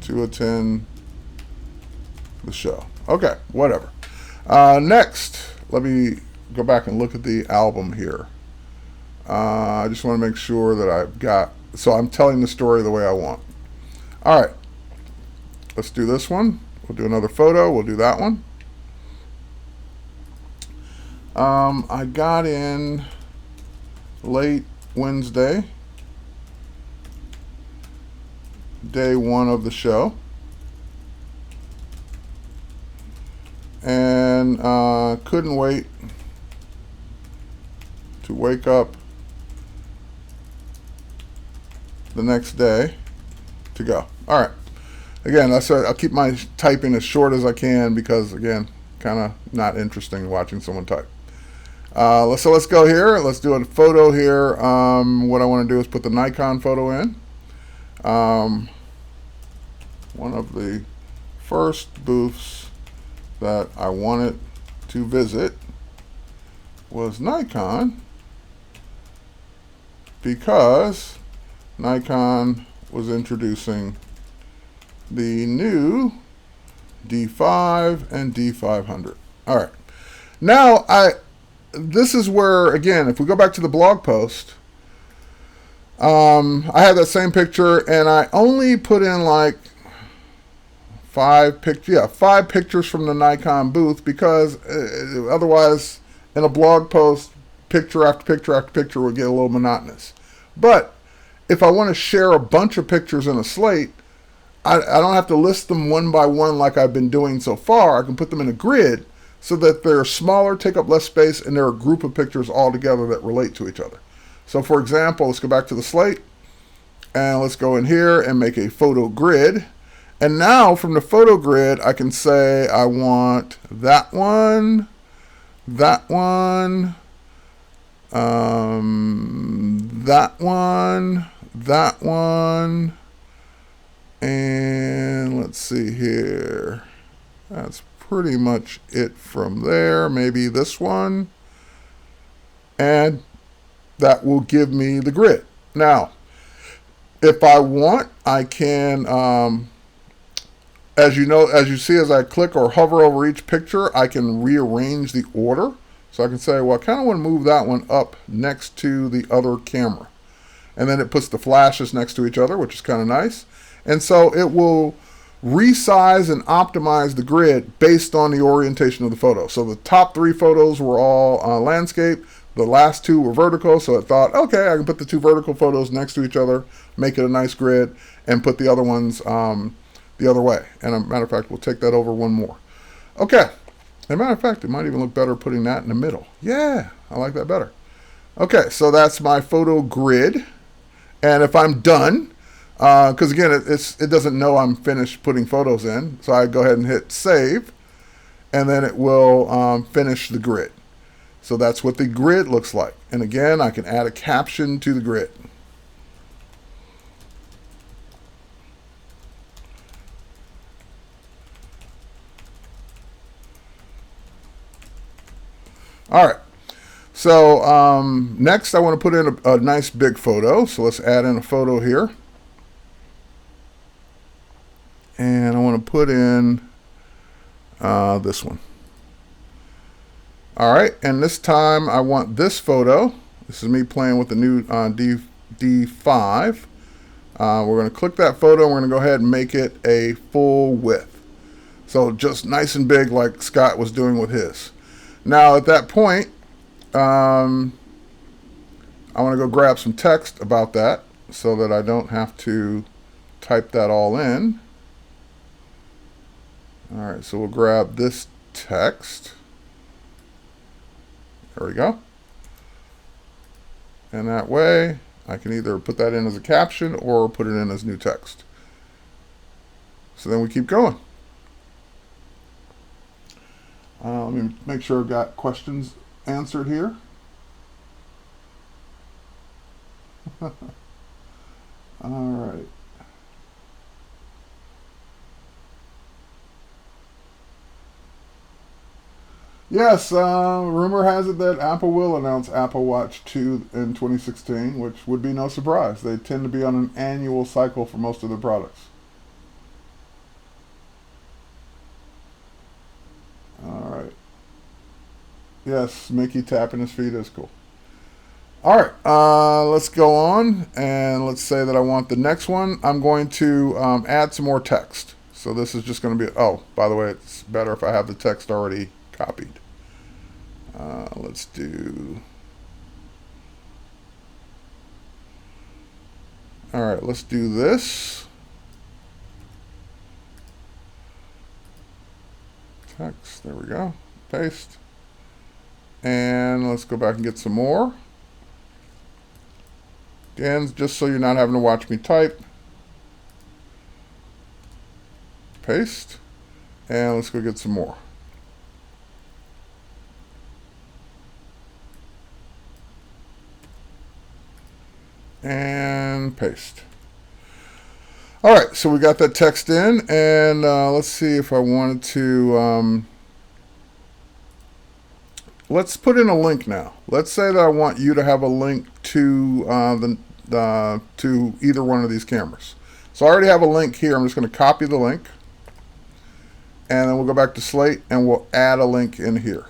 to attend the show. Okay, whatever. Next, let me go back and look at the album here. I just want to make sure that I've got, so I'm telling the story the way I want. All right, let's do this one. We'll do another photo. We'll do that one. I got in late Wednesday, day 1 of the show, and couldn't wait to wake up the next day to go. All right. Again, I'll keep my typing as short as I can because, again, kind of not interesting watching someone type. So let's go here. Let's do a photo here. What I want to do is put the Nikon photo in. One of the first booths that I wanted to visit was Nikon because Nikon was introducing the new D5 and D500. All right. Now, this is where, again, if we go back to the blog post, I had that same picture, and I only put in like 5 pictures from the Nikon booth because otherwise, in a blog post, picture after picture after picture would get a little monotonous. But if I want to share a bunch of pictures in a slate, I don't have to list them one by one like I've been doing so far. I can put them in a grid so that they're smaller, take up less space, and they're a group of pictures all together that relate to each other. So for example, let's go back to the slate, and let's go in here and make a photo grid. And now from the photo grid, I can say I want that one, that one, that one, that one, and let's see here. That's pretty much it from there. Maybe this one. And that will give me the grid. Now, if I want, I can, as you see, as I click or hover over each picture, I can rearrange the order. So I can say, well, I kind of want to move that one up next to the other camera. And then it puts the flashes next to each other, which is kind of nice. And so it will resize and optimize the grid based on the orientation of the photo. So the top 3 photos were all landscape. The last 2 were vertical, so it thought, okay, I can put the 2 vertical photos next to each other, make it a nice grid, and put the other ones the other way. And a matter of fact, we'll take that over one more. Okay. As a matter of fact, it might even look better putting that in the middle. Yeah, I like that better. Okay, so that's my photo grid. And if I'm done, because again, it doesn't know I'm finished putting photos in, so I go ahead and hit save, and then it will finish the grid. So that's what the grid looks like. And again, I can add a caption to the grid. All right. So next I want to put in a nice big photo. So let's add in a photo here. And I want to put in this one. All right, and this time I want this photo. This is me playing with the new D5. We're going to click that photo and we're going to go ahead and make it a full width. So just nice and big like Scott was doing with his. Now at that point, I want to go grab some text about that so that I don't have to type that all in. All right, so we'll grab this text. There we go. And that way, I can either put that in as a caption or put it in as new text. So then we keep going. Let me make sure I've got questions answered here. All right. Yes, rumor has it that Apple will announce Apple Watch 2 in 2016, which would be no surprise. They tend to be on an annual cycle for most of their products. All right. Yes, Mickey tapping his feet is cool. All right, let's go on, and let's say that I want the next one. I'm going to add some more text. So this is just going to be, oh, by the way, it's better if I have the text already copied. Let's do, all right, let's do this. Text, there we go, paste. And let's go back and get some more. Again, just so you're not having to watch me type. Paste. And let's go get some more. And paste. All right, so we got that text in, and let's see if I wanted to, let's put in a link now. Let's say that I want you to have a link to to either one of these cameras. So I already have a link here. I'm just going to copy the link, and then we'll go back to Slate, and we'll add a link in here.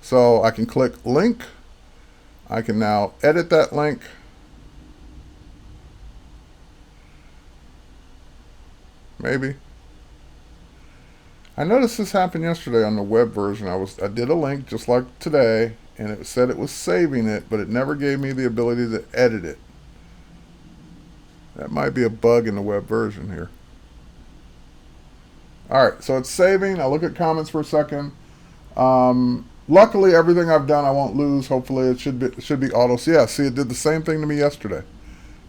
So I can click link. I can now edit that link. Maybe. I noticed this happened yesterday on the web version. I did a link just like today, and it said it was saving it, but it never gave me the ability to edit it. That might be a bug in the web version here. All right, so it's saving. I'll look at comments for a second. Luckily, everything I've done I won't lose. Hopefully, it should be auto. So yeah, see, it did the same thing to me yesterday.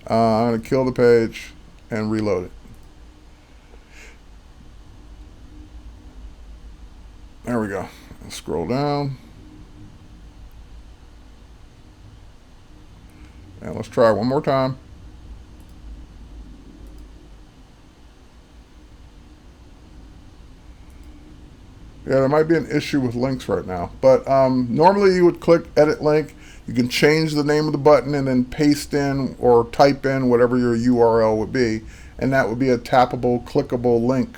I'm gonna kill the page and reload it. There we go. Scroll down. And let's try one more time. Yeah, there might be an issue with links right now. But normally you would click edit link. You can change the name of the button and then paste in or type in whatever your URL would be. And that would be a tappable, clickable link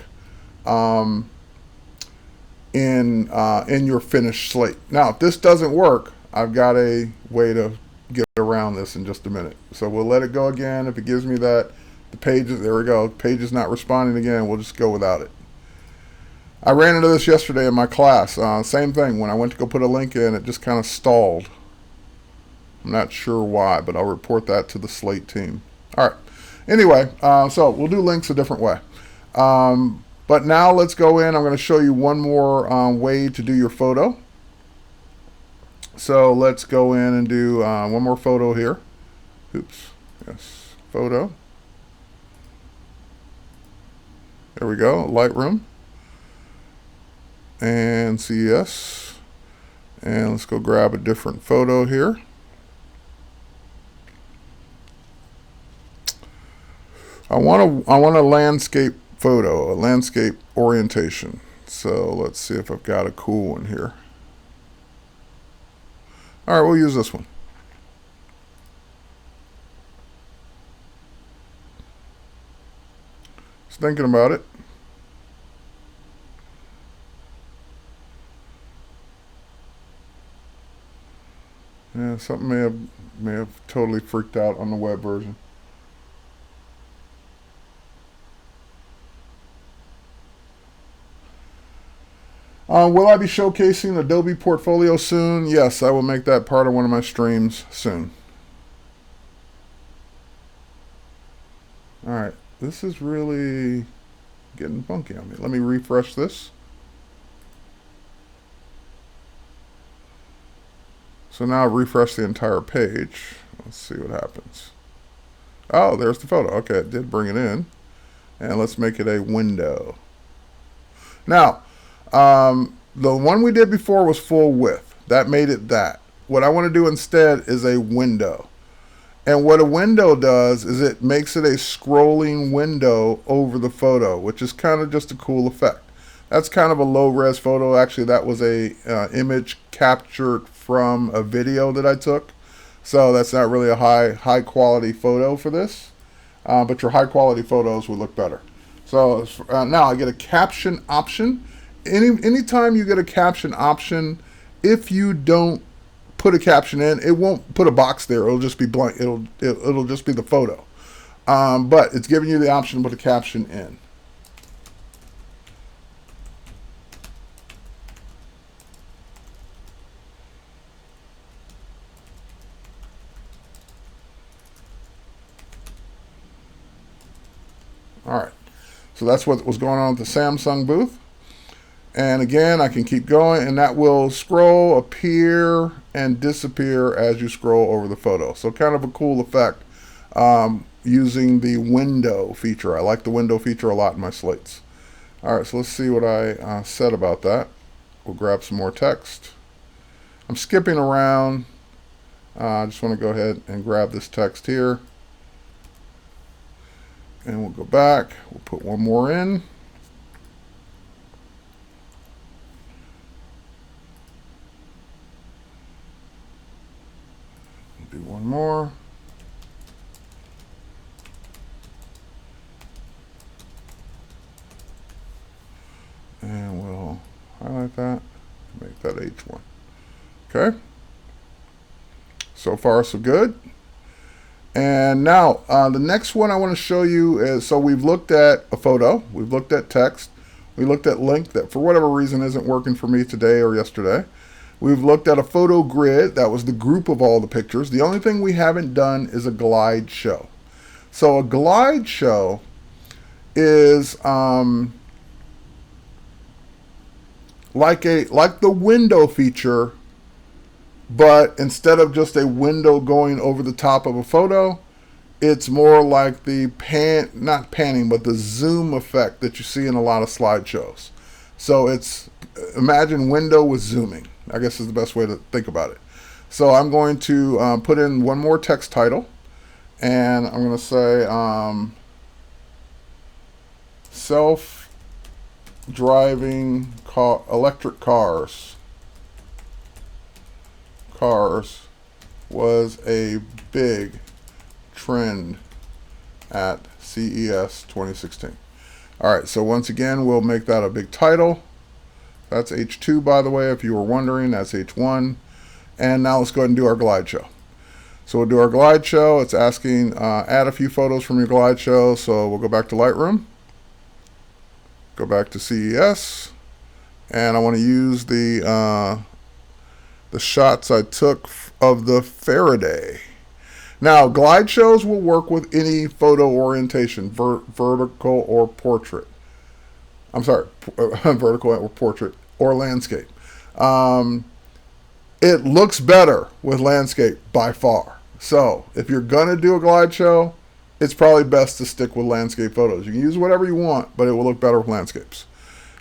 in your finished slate. Now, if this doesn't work, I've got a way to get around this in just a minute. So we'll let it go again. If it gives me that, the page is, there we go, page is not responding again, we'll just go without it. I ran into this yesterday in my class. Same thing, when I went to go put a link in, it just kind of stalled. I'm not sure why, but I'll report that to the Slate team. All right. Anyway, so we'll do links a different way. But now let's go in. I'm going to show you one more way to do your photo. So let's go in and do one more photo here. Oops. Yes. Photo. There we go. Lightroom. And CES. And let's go grab a different photo here. I want a landscape photo, a landscape orientation. So let's see if I've got a cool one here. All right, we'll use this one. Just thinking about it. Yeah, something may have totally freaked out on the web version. Will I be showcasing Adobe Portfolio soon? Yes, I will make that part of one of my streams soon. All right, this is really getting funky on me. Let me refresh this. So now I've refreshed the entire page. Let's see what happens. Oh, there's the photo. Okay, it did bring it in. And let's make it a window. Now, the one we did before was full width. That made it that. What I want to do instead is a window. And what a window does is it makes it a scrolling window over the photo, which is kind of just a cool effect. That's kind of a low-res photo. Actually, that was a image captured from a video that I took. So that's not really a high quality photo for this. But your high quality photos would look better. So now I get a caption option. Anytime you get a caption option, if you don't put a caption in, it won't put a box there. It'll just be blank. It'll just be the photo. But it's giving you the option to put a caption in. All right. So that's what was going on at the Samsung booth. And again, I can keep going, and that will scroll, appear, and disappear as you scroll over the photo. So kind of a cool effect using the window feature. I like the window feature a lot in my slates. All right, so let's see what I said about that. We'll grab some more text. I'm skipping around. I just want to go ahead and grab this text here. And we'll go back. We'll put one more in. Do one more. And we'll highlight that, make that H1. Okay. So far, so good. And now, the next one I want to show you is, so we've looked at a photo, we've looked at text, we looked at link that for whatever reason isn't working for me today or yesterday. We've looked at a photo grid, that was the group of all the pictures. The only thing we haven't done is a glide show. So a glide show is like the window feature, but instead of just a window going over the top of a photo, it's more like the not panning, but the zoom effect that you see in a lot of slideshows. So it's imagine window with zooming, I guess is the best way to think about it. So I'm going to put in one more text title, and I'm going to say self-driving electric cars was a big trend at CES 2016. All right, so once again, we'll make that a big title. That's H2, by the way, if you were wondering. That's H1. And now let's go ahead and do our glide show. So we'll do our glide show. It's asking, add a few photos from your glide show. So we'll go back to Lightroom, go back to CES, and I want to use the shots I took of the Faraday. Now, glide shows will work with any photo orientation, vertical or portrait. I'm sorry, vertical or portrait or landscape. It looks better with landscape by far. So if you're going to do a glide show, it's probably best to stick with landscape photos. You can use whatever you want, but it will look better with landscapes.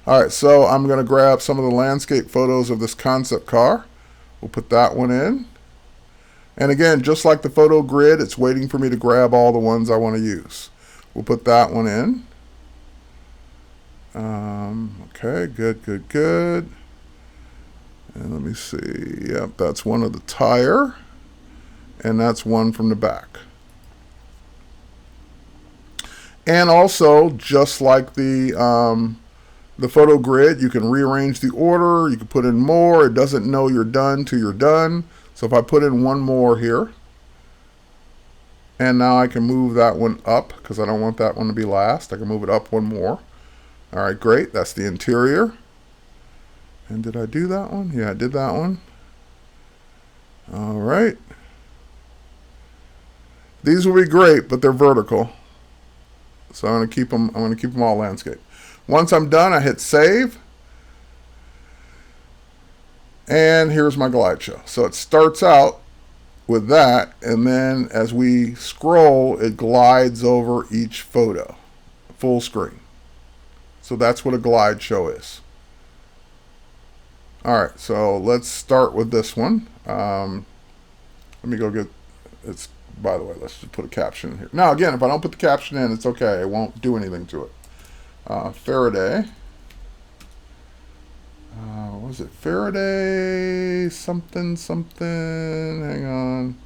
All right, so I'm going to grab some of the landscape photos of this concept car. We'll put that one in. And again, just like the photo grid, it's waiting for me to grab all the ones I want to use. We'll put that one in. Okay, good. And let me see. Yep, that's one of the tire. And that's one from the back. And also, just like the photo grid, you can rearrange the order. You can put in more. It doesn't know you're done till you're done. So if I put in one more here, and now I can move that one up because I don't want that one to be last. I can move it up one more. All right, great. That's the interior. And did I do that one? Yeah, I did that one. All right. These will be great, but they're vertical. So I'm going to keep them. I'm going to keep them all landscape. Once I'm done, I hit save. And here's my glide show. So it starts out with that, and then as we scroll, it glides over each photo, full screen. So that's what a glide show is. All right, so let's start with this one. Let me go get, it's, by the way, let's just put a caption in here. Now, again, if I don't put the caption in, it's okay. It won't do anything to it. Faraday. Was it Faraday something? Hang on.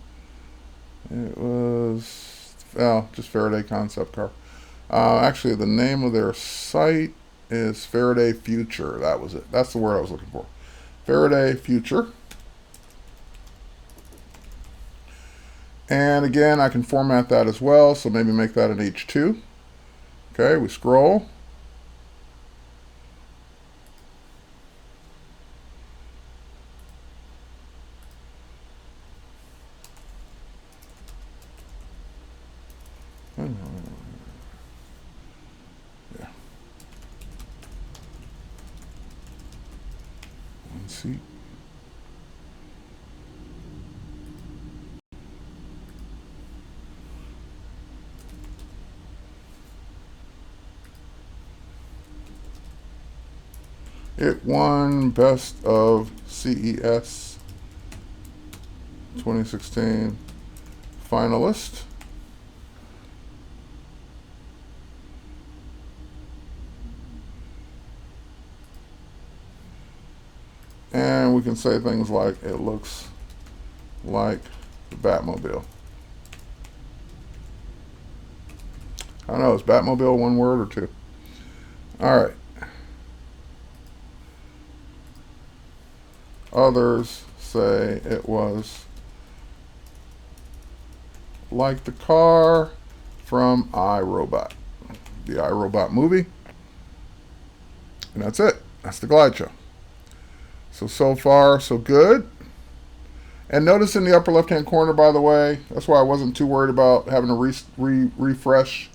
It was, just Faraday concept car. Actually, the name of their site is Faraday Future. That was it. That's the word I was looking for. Faraday Future. And again, I can format that as well. So maybe make that an H2. Okay, we scroll. Yeah. One seat. It won Best of CES 2016 finalist. And we can say things like, it looks like the Batmobile. I don't know, is Batmobile one word or two? All right. Others say it was like the car from iRobot, the iRobot movie. And that's it. That's the glide show. So far, so good. And notice in the upper left-hand corner, by the way, that's why I wasn't too worried about having to refresh.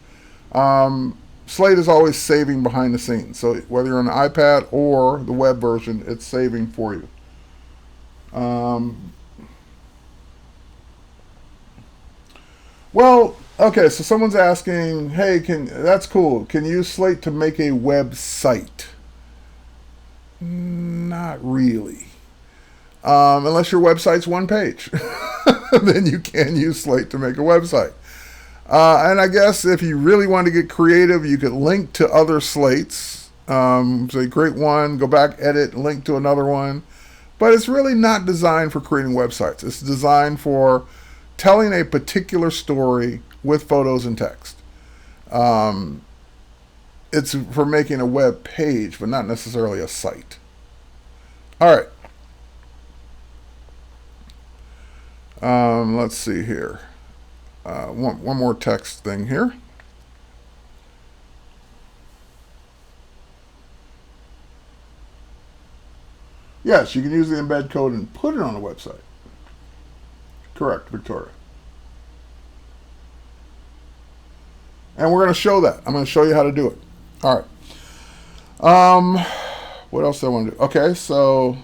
Slate is always saving behind the scenes. So whether you're on the iPad or the web version, it's saving for you. Well, okay, so someone's asking, hey, that's cool. Can you use Slate to make a website? not really. Unless your website's one page. Then you can use Slate to make a website. And I guess if you really want to get creative, you could link to other slates. So you create one, go back, edit, link to another one. But it's really not designed for creating websites. It's designed for telling a particular story with photos and text. It's for making a web page, but not necessarily a site. All right. Let's see here. One more text thing here. Yes, you can use the embed code and put it on a website. Correct, Victoria. And we're going to show that. I'm going to show you how to do it. All right. What else do I want to do? Okay, so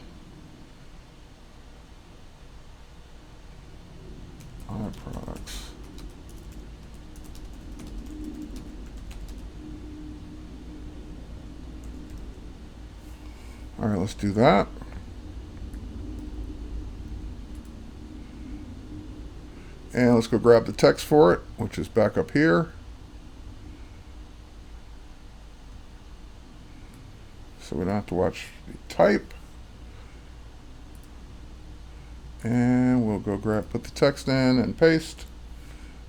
products. All right, let's do that. And let's go grab the text for it, which is back up here. So we don't have to watch the type. And we'll go put the text in and paste.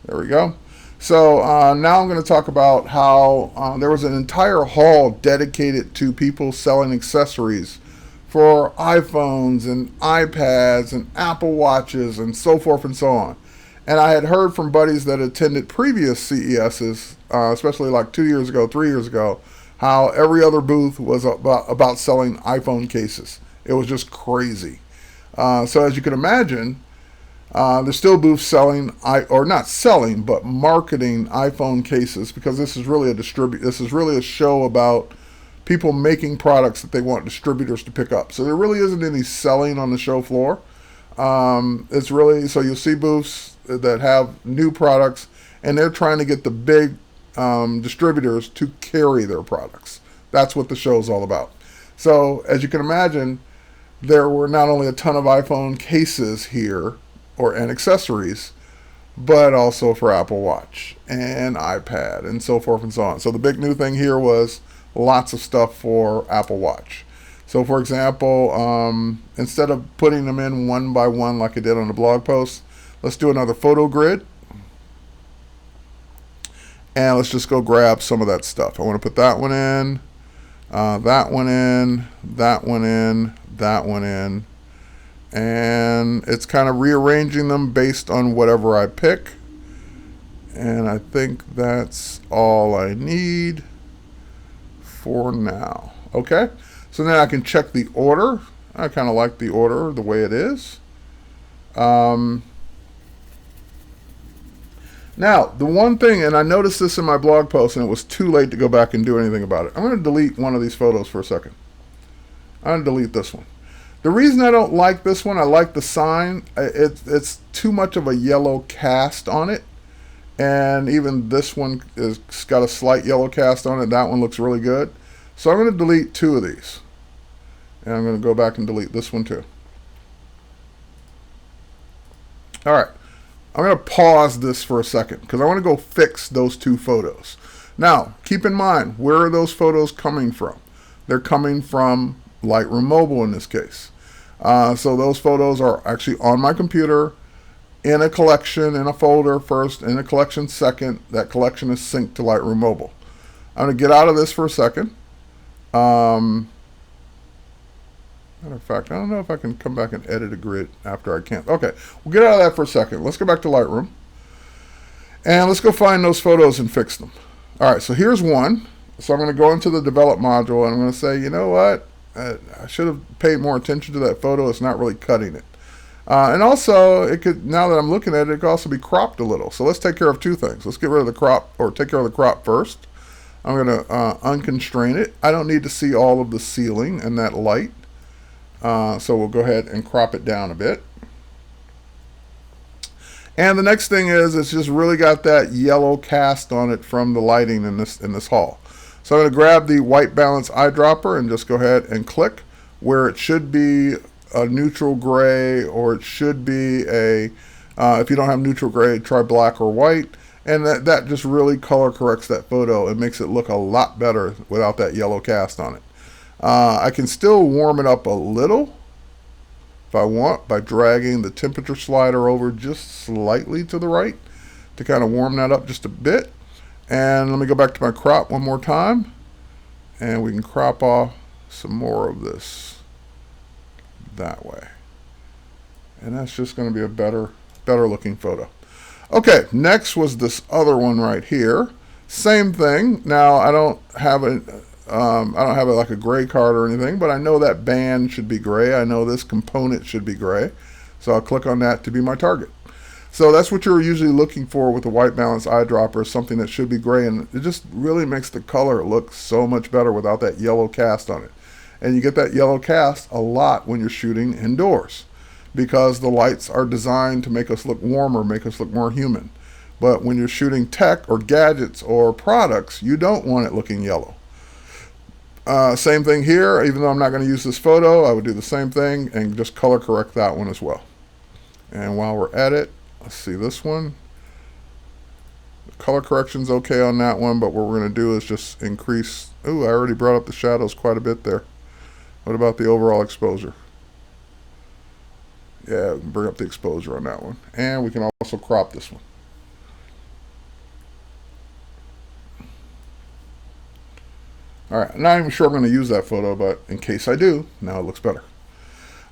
There we go. So now I'm going to talk about how there was an entire hall dedicated to people selling accessories for iPhones and iPads and Apple Watches and so forth and so on. And I had heard from buddies that attended previous CESs, especially like 2 years ago, 3 years ago, how every other booth was about selling iPhone cases. It was just crazy. So as you can imagine, there's still booths selling, or not selling, but marketing iPhone cases, because this is really This is really a show about people making products that they want distributors to pick up. So there really isn't any selling on the show floor. It's really, so you'll see booths that have new products, and they're trying to get the big distributors to carry their products. That's what the show is all about. So as you can imagine, there were not only a ton of iPhone cases here and accessories, but also for Apple Watch and iPad and so forth and so on. So the big new thing here was lots of stuff for Apple Watch. So for example, instead of putting them in one by one like I did on the blog post, let's do another photo grid. And let's just go grab some of that stuff. I want to put that one in, that one in, that one in, that one in. And it's kind of rearranging them based on whatever I pick. And I think that's all I need for now. Okay, so then I can check the order. I kind of like the order the way it is. Now, the one thing, and I noticed this in my blog post, and it was too late to go back and do anything about it. I'm going to delete one of these photos for a second. I'm going to delete this one. The reason I don't like this one, I like the sign. It's too much of a yellow cast on it. And even this one has got a slight yellow cast on it. That one looks really good. So I'm going to delete two of these. And I'm going to go back and delete this one too. All right. I'm going to pause this for a second because I want to go fix those two photos. Now, keep in mind, where are those photos coming from? They're coming from Lightroom Mobile in this case. So those photos are actually on my computer in a collection, in a folder first, in a collection second. That collection is synced to Lightroom Mobile. I'm going to get out of this for a second. Matter of fact, I don't know if I can come back and edit a grid after I can't. Okay, we'll get out of that for a second. Let's go back to Lightroom. And let's go find those photos and fix them. All right, so here's one. So I'm going to go into the develop module and I'm going to say, you know what? I should have paid more attention to that photo. It's not really cutting it. And also, it could, now that I'm looking at it, it could also be cropped a little. So let's take care of two things. Let's get rid of the crop, or take care of the crop first. I'm going to unconstrain it. I don't need to see all of the ceiling and that light. So we'll go ahead and crop it down a bit. And the next thing is, it's just really got that yellow cast on it from the lighting in this hall. So I'm going to grab the white balance eyedropper and just go ahead and click where it should be a neutral gray, or it should be a, if you don't have neutral gray, try black or white. And that just really color corrects that photo and makes it look a lot better without that yellow cast on it. I can still warm it up a little if I want by dragging the temperature slider over just slightly to the right to kind of warm that up just a bit. And let me go back to my crop one more time, and we can crop off some more of this that way. And that's just going to be a better looking photo. Okay, next was this other one right here. Same thing. Now I don't have like a gray card or anything, but I know that band should be gray. I know this component should be gray. So I'll click on that to be my target. So that's what you're usually looking for with a white balance eyedropper, is something that should be gray, and it just really makes the color look so much better without that yellow cast on it. And you get that yellow cast a lot when you're shooting indoors, because the lights are designed to make us look warmer, make us look more human. But when you're shooting tech or gadgets or products, you don't want it looking yellow. Same thing here. Even though I'm not going to use this photo, I would do the same thing and just color correct that one as well. And while we're at it, let's see this one. The color correction's okay on that one, but what we're going to do is just increase. Ooh, I already brought up the shadows quite a bit there. What about the overall exposure? Yeah, we can bring up the exposure on that one. And we can also crop this one. Alright, I'm not even sure I'm going to use that photo, but in case I do, now it looks better.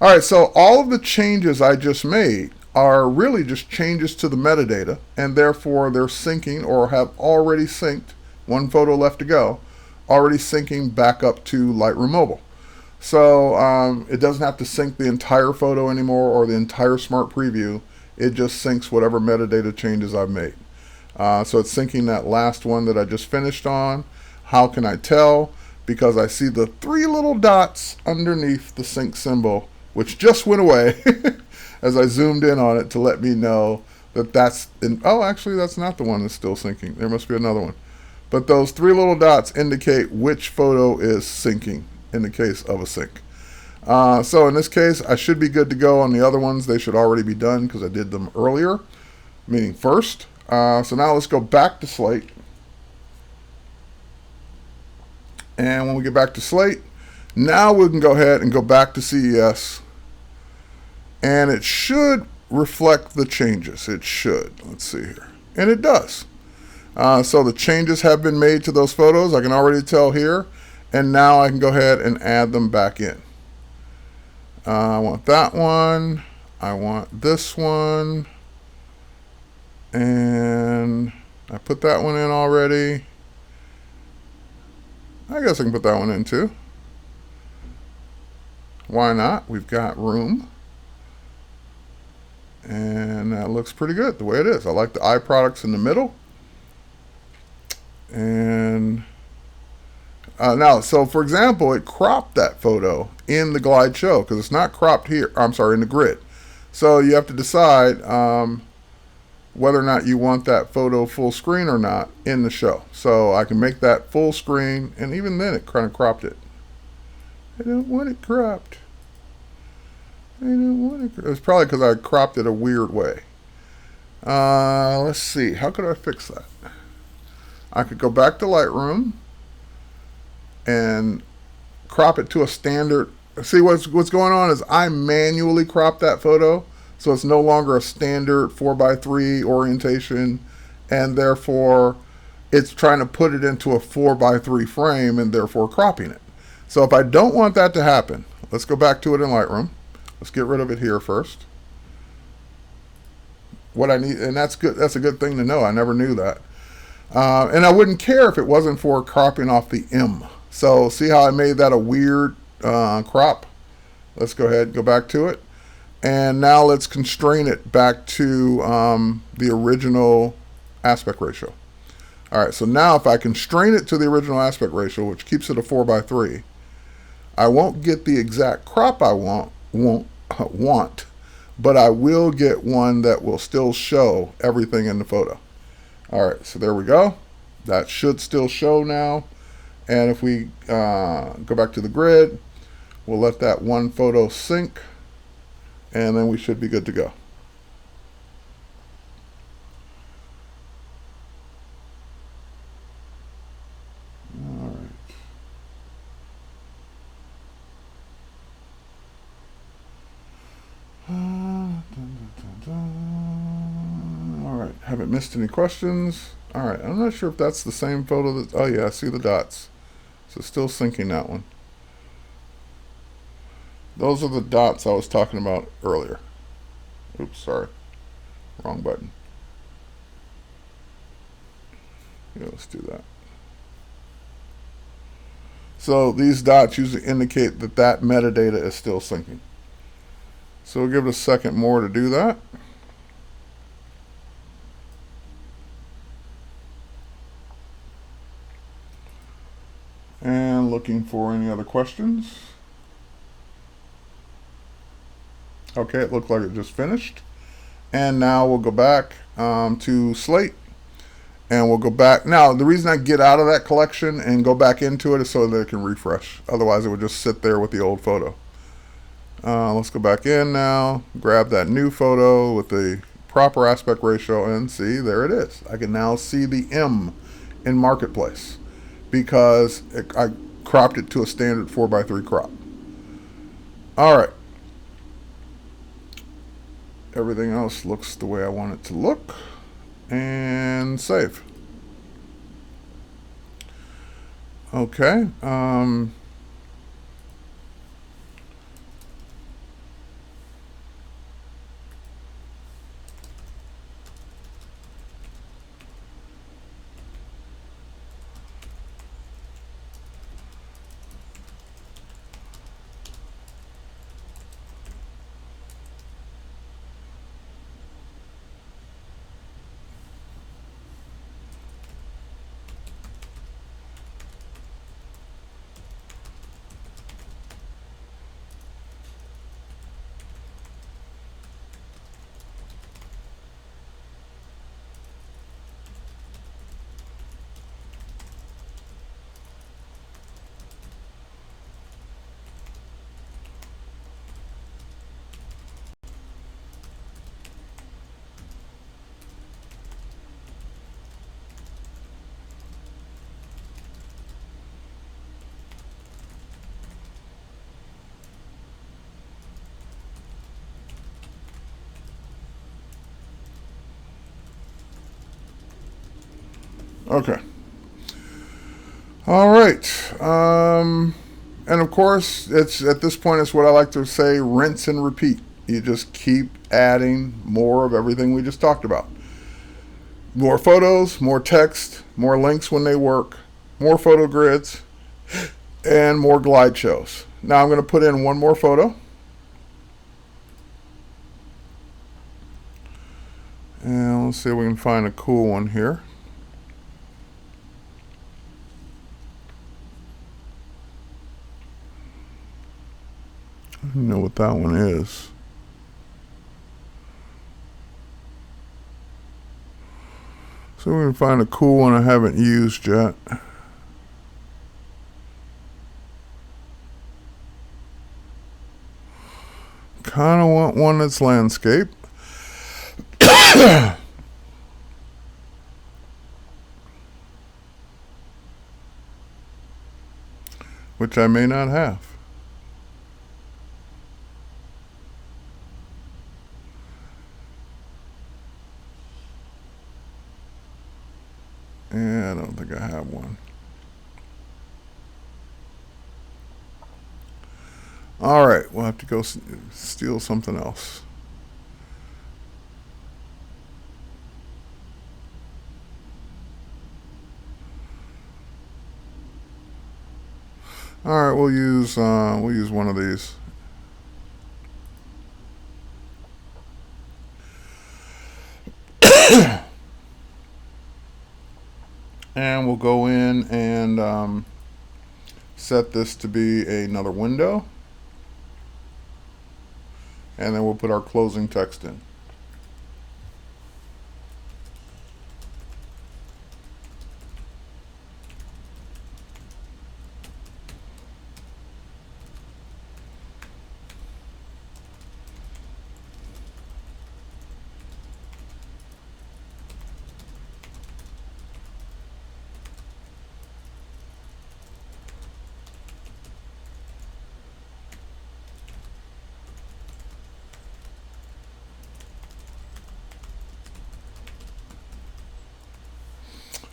Alright, so all of the changes I just made are really just changes to the metadata, and therefore they're syncing, or have already synced, one photo left to go, already syncing back up to Lightroom Mobile. So it doesn't have to sync the entire photo anymore or the entire Smart Preview. It just syncs whatever metadata changes I've made. So it's syncing that last one that I just finished on. How can I tell? Because I see the 3 little dots underneath the sync symbol, which just went away as I zoomed in on it to let me know that that's in. Oh, actually, that's not the one that's still syncing. There must be another one. But those 3 little dots indicate which photo is syncing in the case of a sync. So in this case, I should be good to go. On the other ones, they should already be done because I did them earlier, meaning first. So now let's go back to Slate. And when we get back to Slate, now we can go ahead and go back to CES. And it should reflect the changes. It should. Let's see here. And it does. So the changes have been made to those photos. I can already tell here. And now I can go ahead and add them back in. I want that one. I want this one. And I put that one in already. I guess I can put that one in too. Why not? We've got room. And that looks pretty good the way it is. I like the eye products in the middle. And now, so for example, it cropped that photo in the Glide Show because it's not cropped here. I'm sorry, in the grid. So you have to decide whether or not you want that photo full screen or not in the show. So I can make that full screen, and even then it kind of cropped it. I don't want it cropped. I don't want it cropped. It's probably because I cropped it a weird way. Let's see. How could I fix that? I could go back to Lightroom and crop it to a standard. See, what's going on is I manually crop that photo, so it's no longer a standard 4:3 orientation, and therefore it's trying to put it into a 4:3 frame and therefore cropping it. So if I don't want that to happen, let's go back to it in Lightroom. Let's get rid of it here first. What I need, and that's good. That's a good thing to know. I never knew that. And I wouldn't care if it wasn't for cropping off the M. So see how I made that a weird crop? Let's go ahead and go back to it. And now let's constrain it back to the original aspect ratio. All right, so now if I constrain it to the original aspect ratio, which keeps it a 4:3, I won't get the exact crop I want, but I will get one that will still show everything in the photo. All right, so there we go. That should still show now. And if we go back to the grid, We'll let that one photo sync, and then we should be good to go. All right. All right, haven't missed any questions. All right, I'm not sure if that's the same photo that, oh yeah, I see the dots. So still syncing that one. Those are the dots I was talking about earlier. Oops, sorry. Wrong button. Yeah, let's do that. So these dots usually indicate that that metadata is still syncing. So we'll give it a second more to do that. And looking for any other questions. Okay, it looked like it just finished. And now we'll go back to Slate. And we'll go back. Now, the reason I get out of that collection and go back into it is so that it can refresh. Otherwise, it would just sit there with the old photo. Let's go back in now. Grab that new photo with the proper aspect ratio and see, there it is. I can now see the M in Marketplace because I cropped it to a standard 4:3 crop. All right. Everything else looks the way I want it to look. And save. Okay. Okay. All right. And of course, it's at this point, it's what I like to say, rinse and repeat. You just keep adding more of everything we just talked about. More photos, more text, more links when they work, more photo grids, and more glide shows. Now I'm going to put in one more photo. And let's see if we can find a cool one here. I don't know what that one is. So we're going to find a cool one I haven't used yet. Kind of want one that's landscape. Which I may not have. Yeah, I don't think I have one. All right, we'll have to go steal something else. All right, we'll use one of these. And we'll go in and set this to be another window. And then we'll put our closing text in.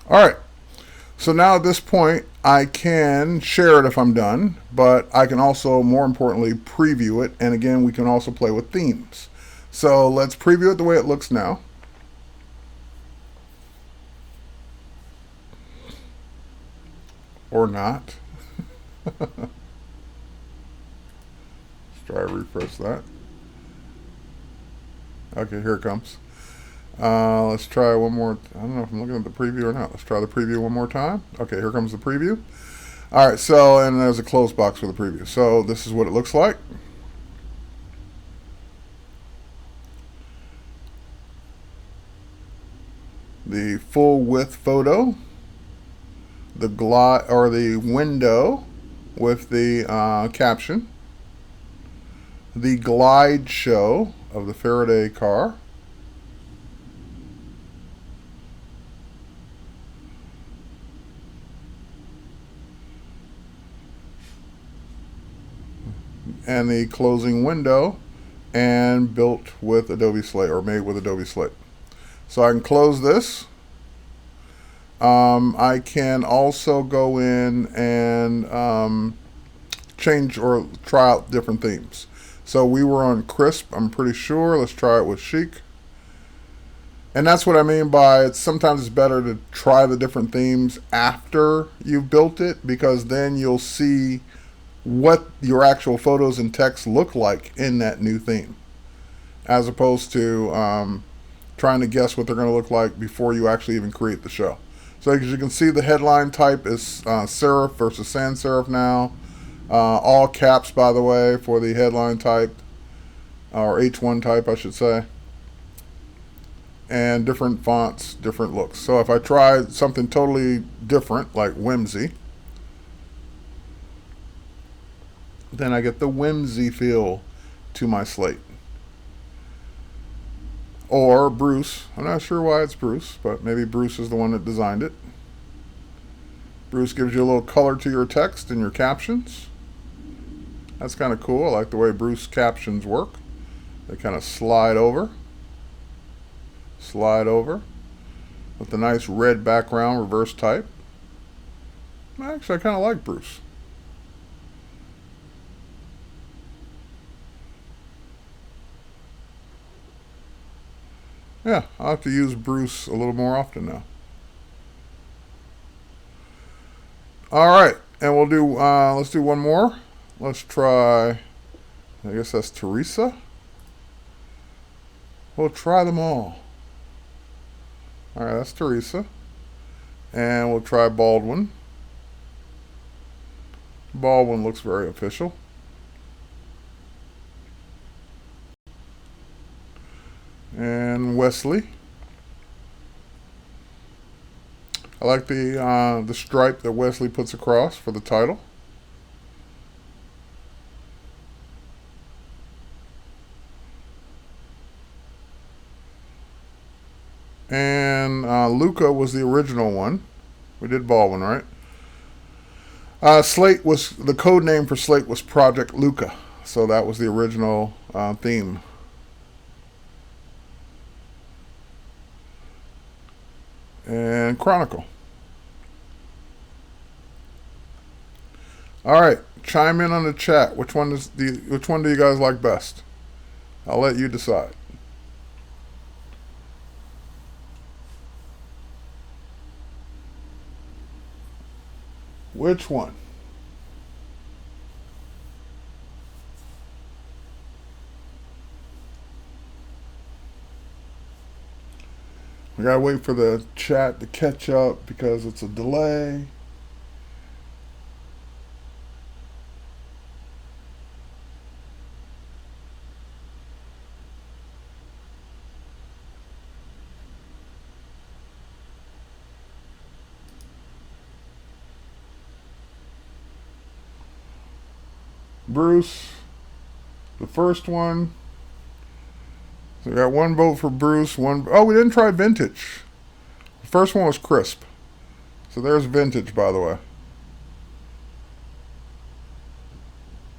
All right. So now at this point, I can share it if I'm done, but I can also, more importantly, preview it. And again, we can also play with themes. So let's preview it the way it looks now. Or not. Let's try to refresh that. Okay, here it comes. Let's try one more. I don't know if I'm looking at the preview or not. Let's try the preview one more time. Okay, here comes the preview. All right, so, and there's a close box for the preview. So this is what it looks like. The full width photo, the glide or the window with the caption, the glide show of the Faraday car, and the closing window, and built with Adobe Slate or made with Adobe Slate. So I can close this. I can also go in and change or try out different themes. So we were on crisp, I'm pretty sure. Let's try it with chic. And that's what I mean by sometimes it's better to try the different themes after you've built it, because then you'll see what your actual photos and text look like in that new theme, as opposed to trying to guess what they're going to look like before you actually even create the show. So as you can see, the headline type is serif versus sans serif now. All caps, by the way, for the headline type, or H1 type, I should say. And different fonts, different looks. So if I try something totally different, like whimsy, then I get the whimsy feel to my slate. Or Bruce. I'm not sure why it's Bruce, but maybe Bruce is the one that designed it. Bruce gives you a little color to your text and your captions. That's kind of cool. I like the way Bruce captions work. They kind of slide over with the nice red background, reverse type. Actually, I kind of like Bruce. Yeah, I'll have to use Bruce a little more often now. All right, and we'll do, let's do one more. Let's try, I guess that's Teresa. We'll try them all. All right, that's Teresa. And we'll try Baldwin. Baldwin looks very official. And Wesley. I like the stripe that Wesley puts across for the title. And Luca was the original one. We did Baldwin, right? Slate was the code name for Slate was Project Luca, so that was the original theme. And Chronicle. All right, chime in on the chat. Which one do you guys like best? I'll let you decide. Which one? We gotta wait for the chat to catch up because it's a delay. Bruce, the first one. So we got one vote for Bruce. Oh, we didn't try vintage. The first one was crisp. So there's vintage, by the way.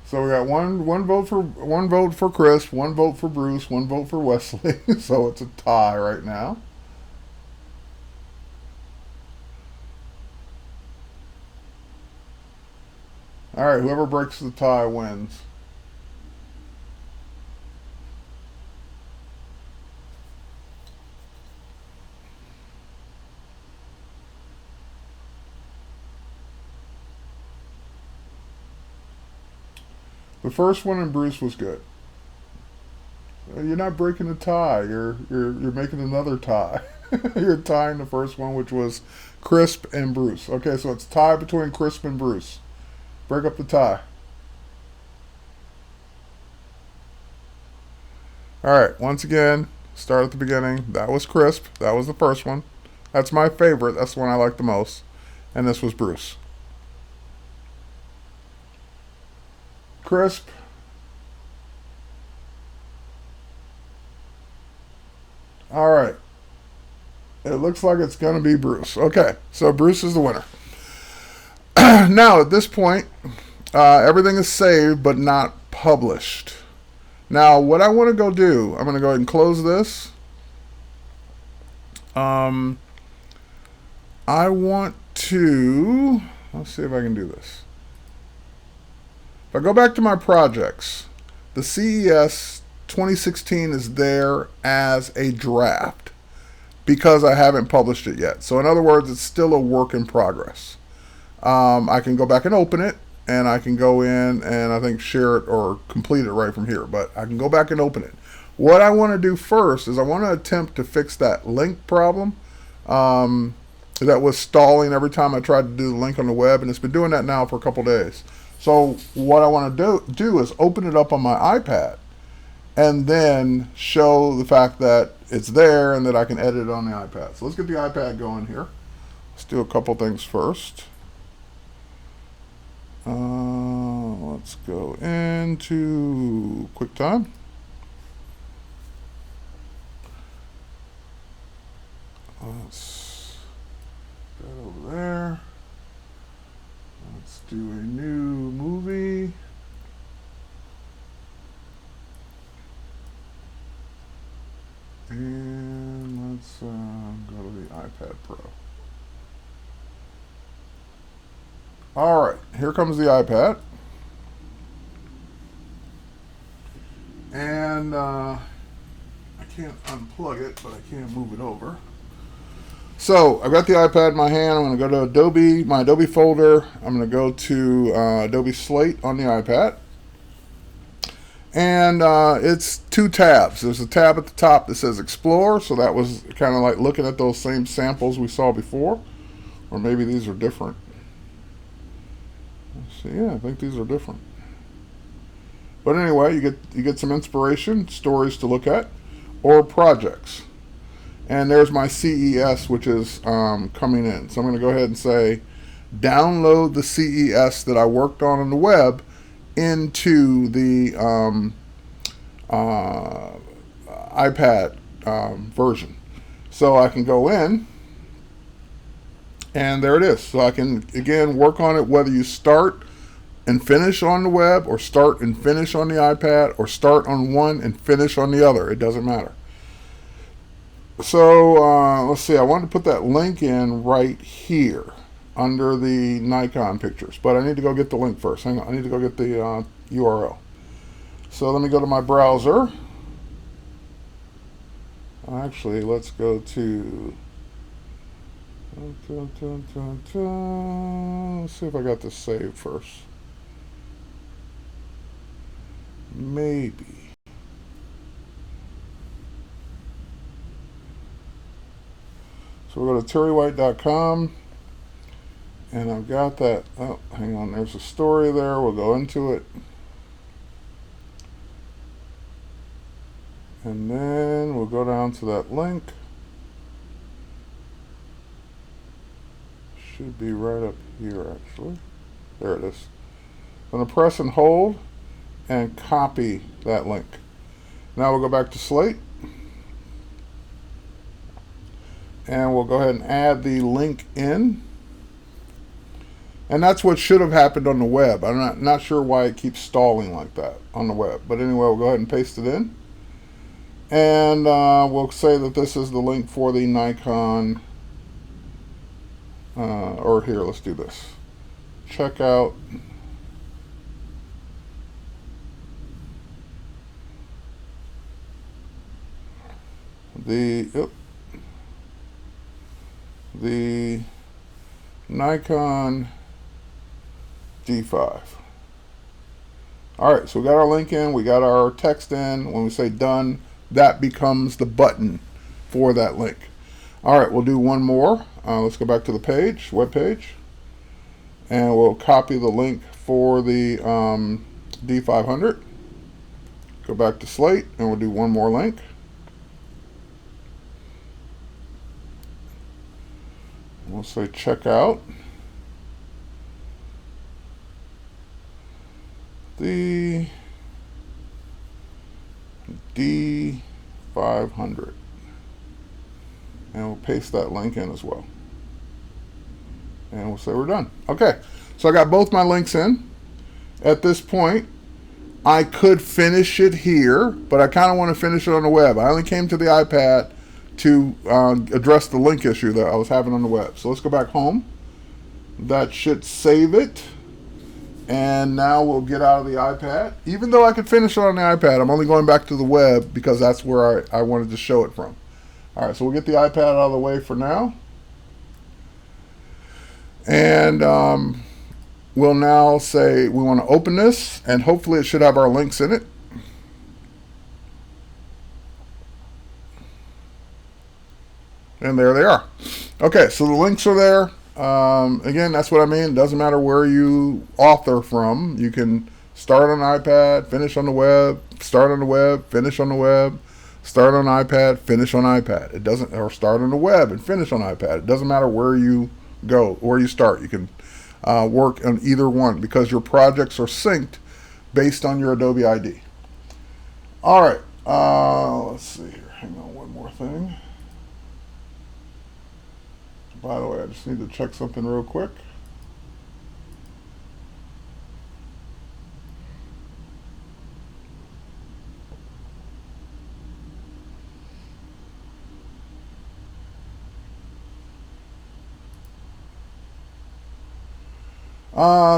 So we got one vote for crisp, one vote for Bruce, one vote for Wesley. So it's a tie right now. All right, whoever breaks the tie wins. The first one in Bruce was good. You're not breaking a tie. You're making another tie. You're tying the first one, which was Crisp and Bruce. Okay, so it's tie between Crisp and Bruce. Break up the tie. All right, once again, start at the beginning. That was Crisp. That was the first one. That's my favorite. That's the one I like the most. And this was Bruce. Crisp. All right. It looks like it's going to be Bruce. Okay, so Bruce is the winner. Now, at this point, everything is saved but not published. Now, what I want to go do, I'm going to go ahead and close this. I want to, let's see if I can do this. If I go back to my projects, the CES 2016 is there as a draft because I haven't published it yet. So in other words, it's still a work in progress. I can go back and open it, and I can go in and I think share it or complete it right from here. But I can go back and open it. What I want to do first is I want to attempt to fix that link problem that was stalling every time I tried to do the link on the web, and it's been doing that now for a couple days. So what I want to do is open it up on my iPad and then show the fact that it's there and that I can edit it on the iPad. So let's get the iPad going here. Let's do a couple things first. Let's go into QuickTime. Let's go over there. Let's do a new movie. And let's go to the iPad Pro. All right, here comes the iPad. And I can't unplug it, but I can move it over. So I've got the iPad in my hand. I'm going to go to Adobe, my Adobe folder. I'm going to go to Adobe Slate on the iPad. And it's two tabs. There's a tab at the top that says Explore. So that was kind of like looking at those same samples we saw before. Or maybe these are different. Let's see. Yeah, I think these are different. But anyway, you get some inspiration, stories to look at, or projects. And there's my CES, which is coming in. So I'm going to go ahead and say, download the CES that I worked on the web into the iPad version. So I can go in, and there it is. So I can, again, work on it whether you start and finish on the web, or start and finish on the iPad, or start on one and finish on the other. It doesn't matter. So let's see, I wanted to put that link in right here under the Nikon pictures, but I need to go get the link first. Hang on, I need to go get the URL. So let me go to my browser. Actually, let's go to, let's see if I got this saved first. Maybe. So we'll go to terrywhite.com, and I've got that. Oh, hang on, there's a story there. We'll go into it. And then we'll go down to that link. Should be right up here, actually. There it is. I'm going to press and hold and copy that link. Now we'll go back to Slate. And we'll go ahead and add the link in. And that's what should have happened on the web. I'm not sure why it keeps stalling like that on the web. But anyway, we'll go ahead and paste it in. And we'll say that this is the link for the Nikon. Or here, let's do this. Check out the the Nikon D5. All right, so we got our link in, we got our text in. When we say done, that becomes the button for that link. All right, we'll do one more. Let's go back to the page, web page, and we'll copy the link for the D500. Go back to Slate, and we'll do one more link. We'll say check out the D500. And we'll paste that link in as well. And we'll say we're done. Okay, so I got both my links in. At this point, I could finish it here, but I kind of want to finish it on the web. I only came to the iPad to address the link issue that I was having on the web. So let's go back home. That should save it. And now we'll get out of the iPad. Even though I could finish it on the iPad, I'm only going back to the web because that's where I wanted to show it from. All right, so we'll get the iPad out of the way for now. And we'll now say we want to open this, and hopefully it should have our links in it. And there they are. Okay, so the links are there. Again, that's what I mean. It doesn't matter where you author from. You can start on iPad, finish on the web, start on the web, finish on the web, start on iPad, finish on iPad. It doesn't, or start on the web and finish on iPad. It doesn't matter where you go, where you start. You can work on either one because your projects are synced based on your Adobe ID. All right. Let's see here. Hang on, one more thing. By the way, I just need to check something real quick.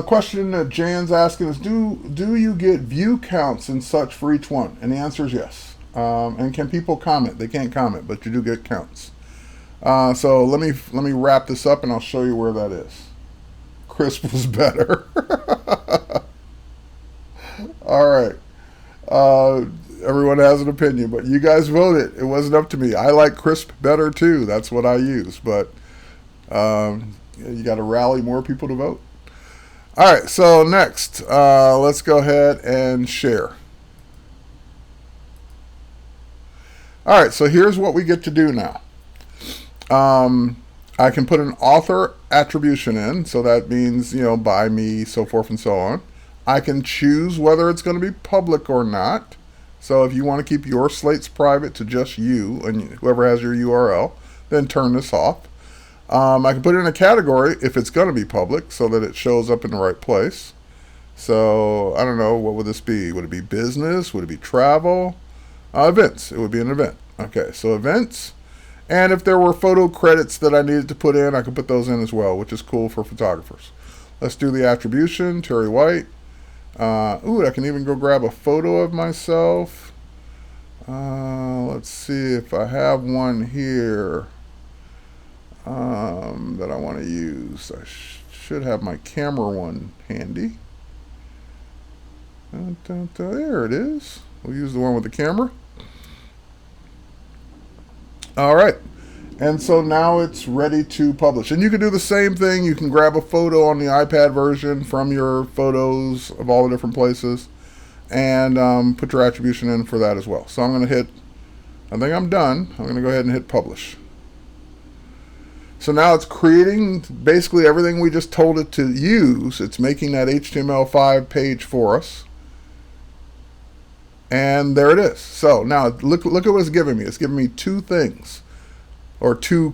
Question that Jan's asking is, do you get view counts and such for each one? And the answer is yes. And can people comment? They can't comment, but you do get counts. So let me wrap this up and I'll show you where that is. Crisp was better. All right. Everyone has an opinion, but you guys voted. It wasn't up to me. I like crisp better too. That's what I use, but you got to rally more people to vote. All right. So next, let's go ahead and share. All right. So here's what we get to do now. I can put an author attribution in, so that means, by me, so forth and so on. I can choose whether it's going to be public or not. So if you want to keep your slates private to just you and whoever has your URL, then turn this off. I can put it in a category if it's going to be public so that it shows up in the right place. So I don't know, what would this be? Would it be business? Would it be travel? Events. It would be an event. Okay, so events. And if there were photo credits that I needed to put in, I could put those in as well, which is cool for photographers. Let's do the attribution, Terry White. I can even go grab a photo of myself. Let's see if I have one here that I want to use. I should have my camera one handy. There it is. We'll use the one with the camera. All right, and so now it's ready to publish. And you can do the same thing. You can grab a photo on the iPad version from your photos of all the different places and put your attribution in for that as well. So I'm going to hit, I think I'm done. I'm going to go ahead and hit publish. So now it's creating basically everything we just told it to use. It's making that HTML5 page for us. And there it is. So now look at what it's giving me. It's giving me two things, or two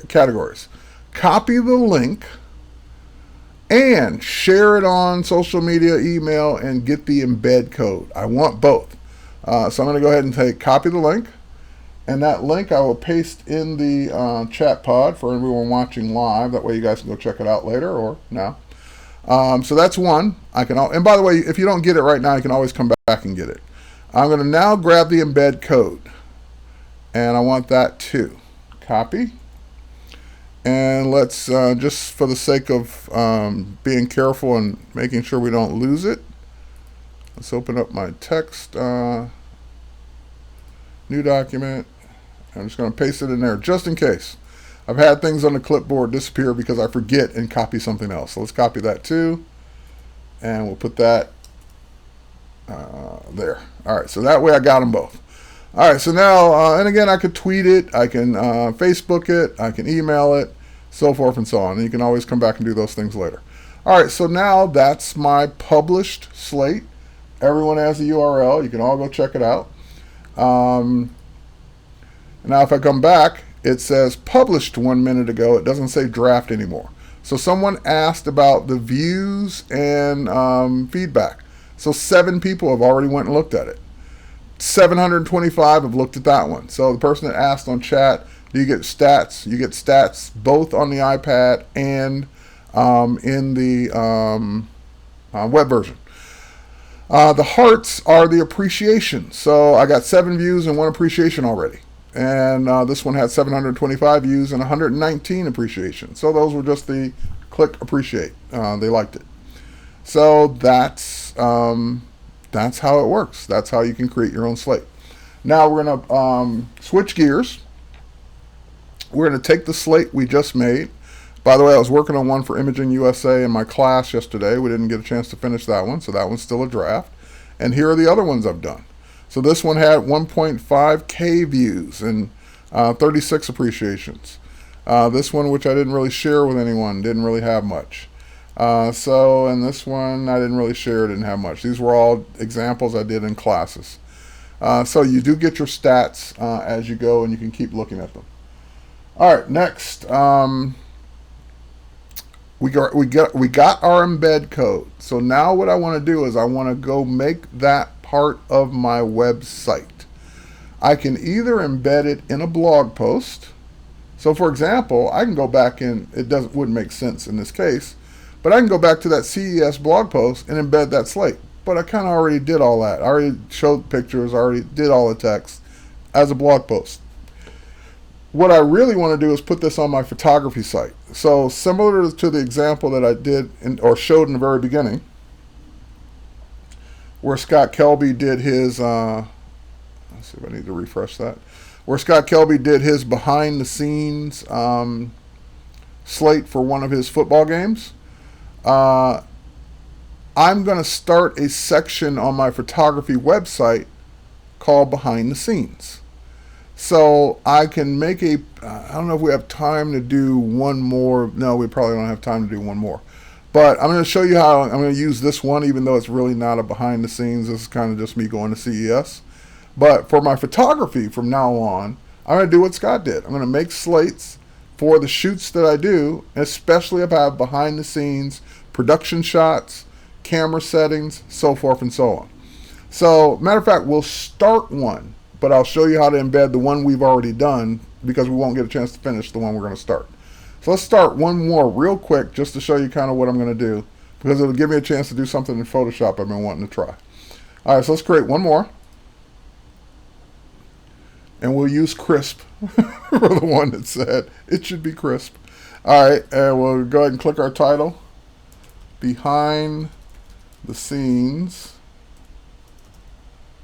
categories. Copy the link and share it on social media, email, and get the embed code. I want both. So I'm going to go ahead and say copy the link. And that link I will paste in the chat pod for everyone watching live. That way you guys can go check it out later or now. So that's one. And by the way, if you don't get it right now, you can always come back and get it. I'm going to now grab the embed code. and I want that too. Copy. And let's, just for the sake of being careful and making sure we don't lose it, let's open up my text, new document. I'm just going to paste it in there just in case. I've had things on the clipboard disappear because I forget and copy something else. So let's copy that too. And we'll put that there. All right, so that way I got them both. All right, so now, and again, I could tweet it, I can Facebook it, I can email it, so forth and so on. And you can always come back and do those things later. All right, so now that's my published slate. Everyone has a URL. You can all go check it out. Now, if I come back, it says published 1 minute ago. It doesn't say draft anymore. So someone asked about the views and feedback. So 7 people have already went and looked at it. 725 have looked at that one. So the person that asked on chat, do you get stats? You get stats both on the iPad and in the web version. The hearts are the appreciation. So I got 7 views and 1 appreciation already. And this one had 725 views and 119 appreciation. So those were just the click appreciate. They liked it. So that's how it works. That's how you can create your own slate. Now we're going to switch gears. We're going to take the slate we just made. By the way, I was working on one for Imaging USA in my class yesterday. We didn't get a chance to finish that one, so that one's still a draft. And here are the other ones I've done. So this one had 1.5K views and 36 appreciations. This one, which I didn't really share with anyone, didn't really have much. And this one I didn't really share, didn't have much. These were all examples I did in classes. So you do get your stats as you go, and you can keep looking at them. All right, next. We got our embed code. So now what I want to do is I want to go make that part of my website. I can either embed it in a blog post. So for example, I can go back in, wouldn't make sense in this case, but I can go back to that CES blog post and embed that slate. But I kind of already did all that. I already showed pictures, I already did all the text as a blog post. What I really want to do is put this on my photography site. So similar to the example that I did or showed in the very beginning, where Scott Kelby did his, let's see if I need to refresh that, where Scott Kelby did his behind the scenes slate for one of his football games. I'm going to start a section on my photography website called Behind the Scenes. So I can make I don't know if we have time to do one more. No, we probably don't have time to do one more. But I'm going to show you how I'm going to use this one, even though it's really not a behind the scenes. This is kind of just me going to CES. But for my photography from now on, I'm going to do what Scott did. I'm going to make slates for the shoots that I do, especially if I have behind the scenes, production shots, camera settings, so forth and so on. So, matter of fact, we'll start one, but I'll show you how to embed the one we've already done because we won't get a chance to finish the one we're going to start. So let's start one more real quick just to show you kind of what I'm going to do because it'll give me a chance to do something in Photoshop I've been wanting to try. All right, so let's create one more. And we'll use crisp for the one that said it should be crisp. All right, and we'll go ahead and click our title. Behind the scenes.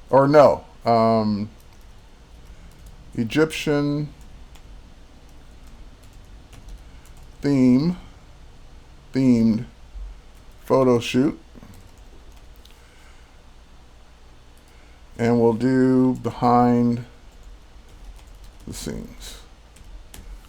Or no. Egyptian themed photo shoot, and we'll do behind the scenes.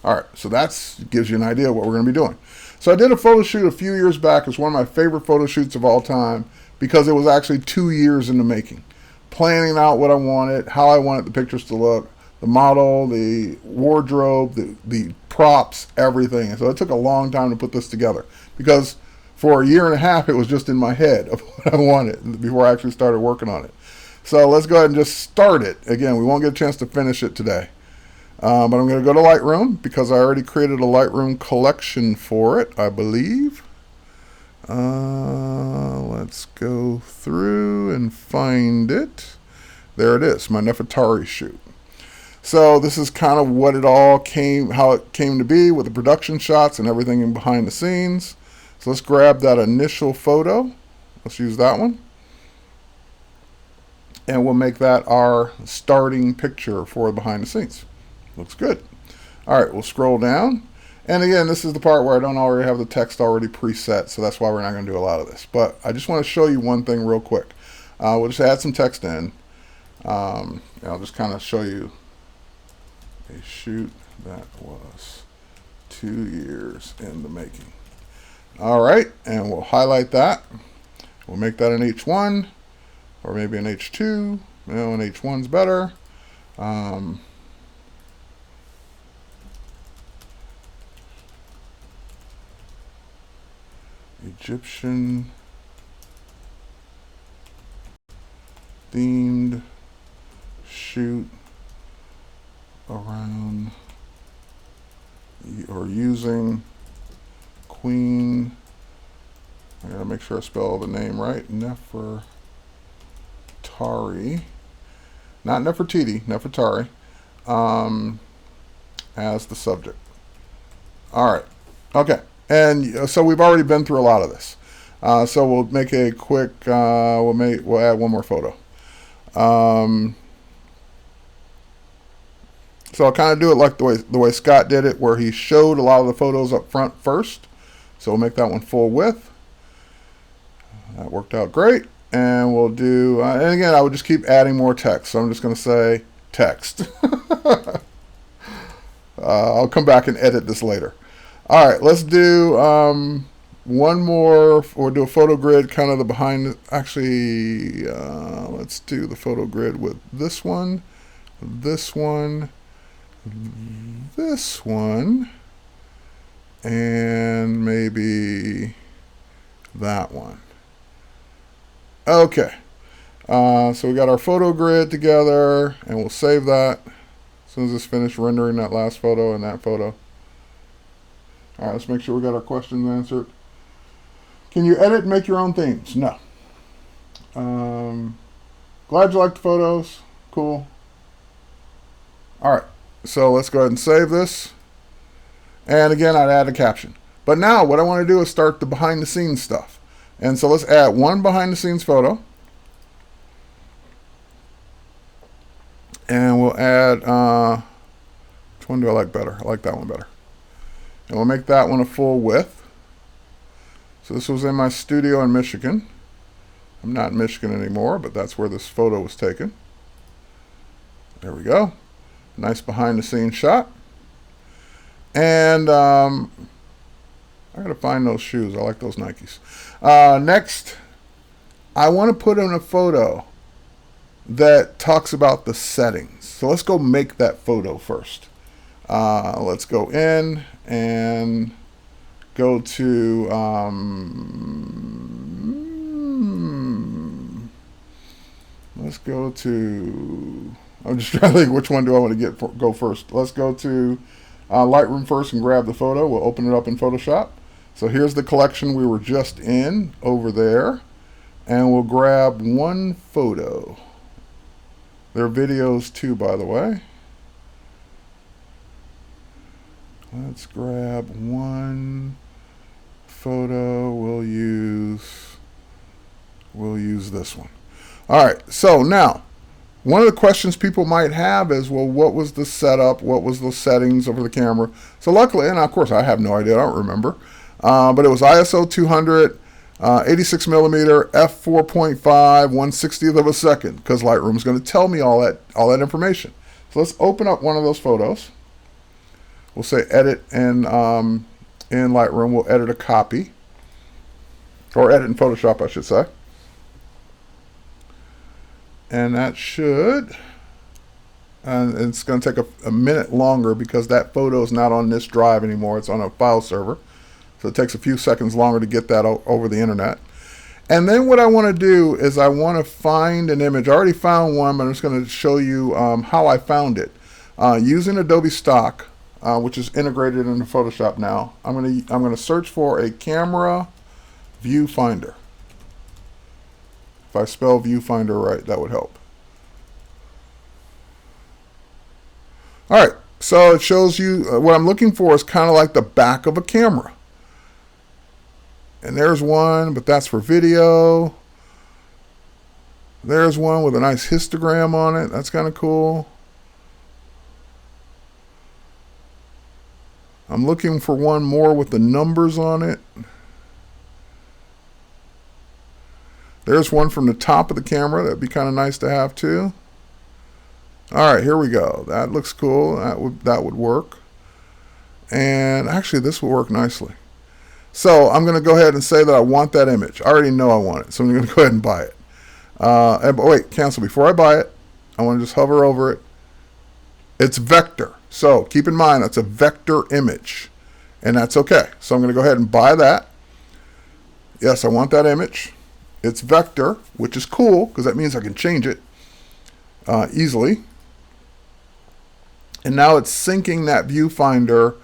All right, so that gives you an idea of what we're going to be doing. So I did a photo shoot a few years back. It's one of my favorite photo shoots of all time because it was actually 2 years in the making, planning out what I wanted, how I wanted the pictures to look, the model, the wardrobe, the props, everything. And so it took a long time to put this together because for a year and a half it was just in my head of what I wanted before I actually started working on it. So let's go ahead and just start it. Again, we won't get a chance to finish it today. But I'm going to go to Lightroom because I already created a Lightroom collection for it, I believe. Let's go through and find it. There it is, my Nefertari shoot. So this is kind of what it all came, how it came to be with the production shots and everything in behind the scenes. So let's grab that initial photo. Let's use that one. And we'll make that our starting picture for behind the scenes. Looks good. All right, we'll scroll down. And again, this is the part where I don't already have the text already preset, so that's why we're not going to do a lot of this. But I just want to show you one thing real quick. We'll just add some text in. I'll just kind of show you a shoot that was 2 years in the making. All right, and we'll highlight that. We'll make that an H1 or maybe an H2. You know, an H1's better. Egyptian themed shoot around or using Queen. I gotta make sure I spell the name right. Nefertari, not Nefertiti, Nefertari, as the subject. All right, okay. And so we've already been through a lot of this. So we'll make a quick, we'll add one more photo. So I'll kind of do it like the way Scott did it, where he showed a lot of the photos up front first. So we'll make that one full width. That worked out great. And we'll do, and again, I would just keep adding more text. So I'm just going to say text. I'll come back and edit this later. All right, let's do one more, or do a photo grid, kind of the behind. Actually, let's do the photo grid with this one, this one, this one, and maybe that one. Okay, so we got our photo grid together, and we'll save that as soon as it's finished rendering that last photo and that photo. All right, let's make sure we got our questions answered. Can you edit and make your own themes? No. Glad you liked the photos. Cool. All right, so let's go ahead and save this. And again, I'd add a caption. But now what I want to do is start the behind the scenes stuff. And so let's add one behind the scenes photo. And we'll add, which one do I like better? I like that one better. And we'll make that one a full width. So this was in my studio in Michigan. I'm not in Michigan anymore, but that's where this photo was taken. There we go. Nice behind the scenes shot. And I gotta find those shoes. I like those Nikes. Next, I want to put in a photo that talks about the settings. So let's go make that photo first. Let's go in and go to let's go to, I'm just trying to think which one do I want to go first. Let's go to Lightroom first and grab the photo. We'll open it up in Photoshop. So here's the collection we were just in over there, and we'll grab one photo. There are videos too, by the way. Let's grab one photo. We'll use this one. All right, so now one of the questions people might have is, well, what was the setup? What was the settings over the camera? So luckily, and of course I have no idea, I don't remember, but it was ISO 200, 86 millimeter, f4.5, 1/60th of a second, because Lightroom's going to tell me all that information. So let's open up one of those photos. We'll say edit in Lightroom. We'll edit a copy, or edit in Photoshop, I should say. And that should, and it's going to take a minute longer because that photo is not on this drive anymore. It's on a file server. So it takes a few seconds longer to get that over the internet. And then what I want to do is I want to find an image. I already found one, but I'm just going to show you how I found it. Using Adobe Stock, which is integrated into Photoshop now, I'm going to search for a camera viewfinder. If I spell viewfinder right, that would help. All right, so it shows you what I'm looking for is kind of like the back of a camera. And there's one, but that's for video. There's one with a nice histogram on it. That's kind of cool. I'm looking for one more with the numbers on it. There's one from the top of the camera. That'd be kind of nice to have too. All right, here we go. That looks cool. That would work. And actually, this will work nicely. So I'm going to go ahead and say that I want that image. I already know I want it, so I'm going to go ahead and buy it. But wait, cancel. Before I buy it, I want to just hover over it. It's vector. So keep in mind, that's a vector image. And that's okay. So I'm going to go ahead and buy that. Yes, I want that image. It's vector, which is cool because that means I can change it easily. And now it's syncing that viewfinder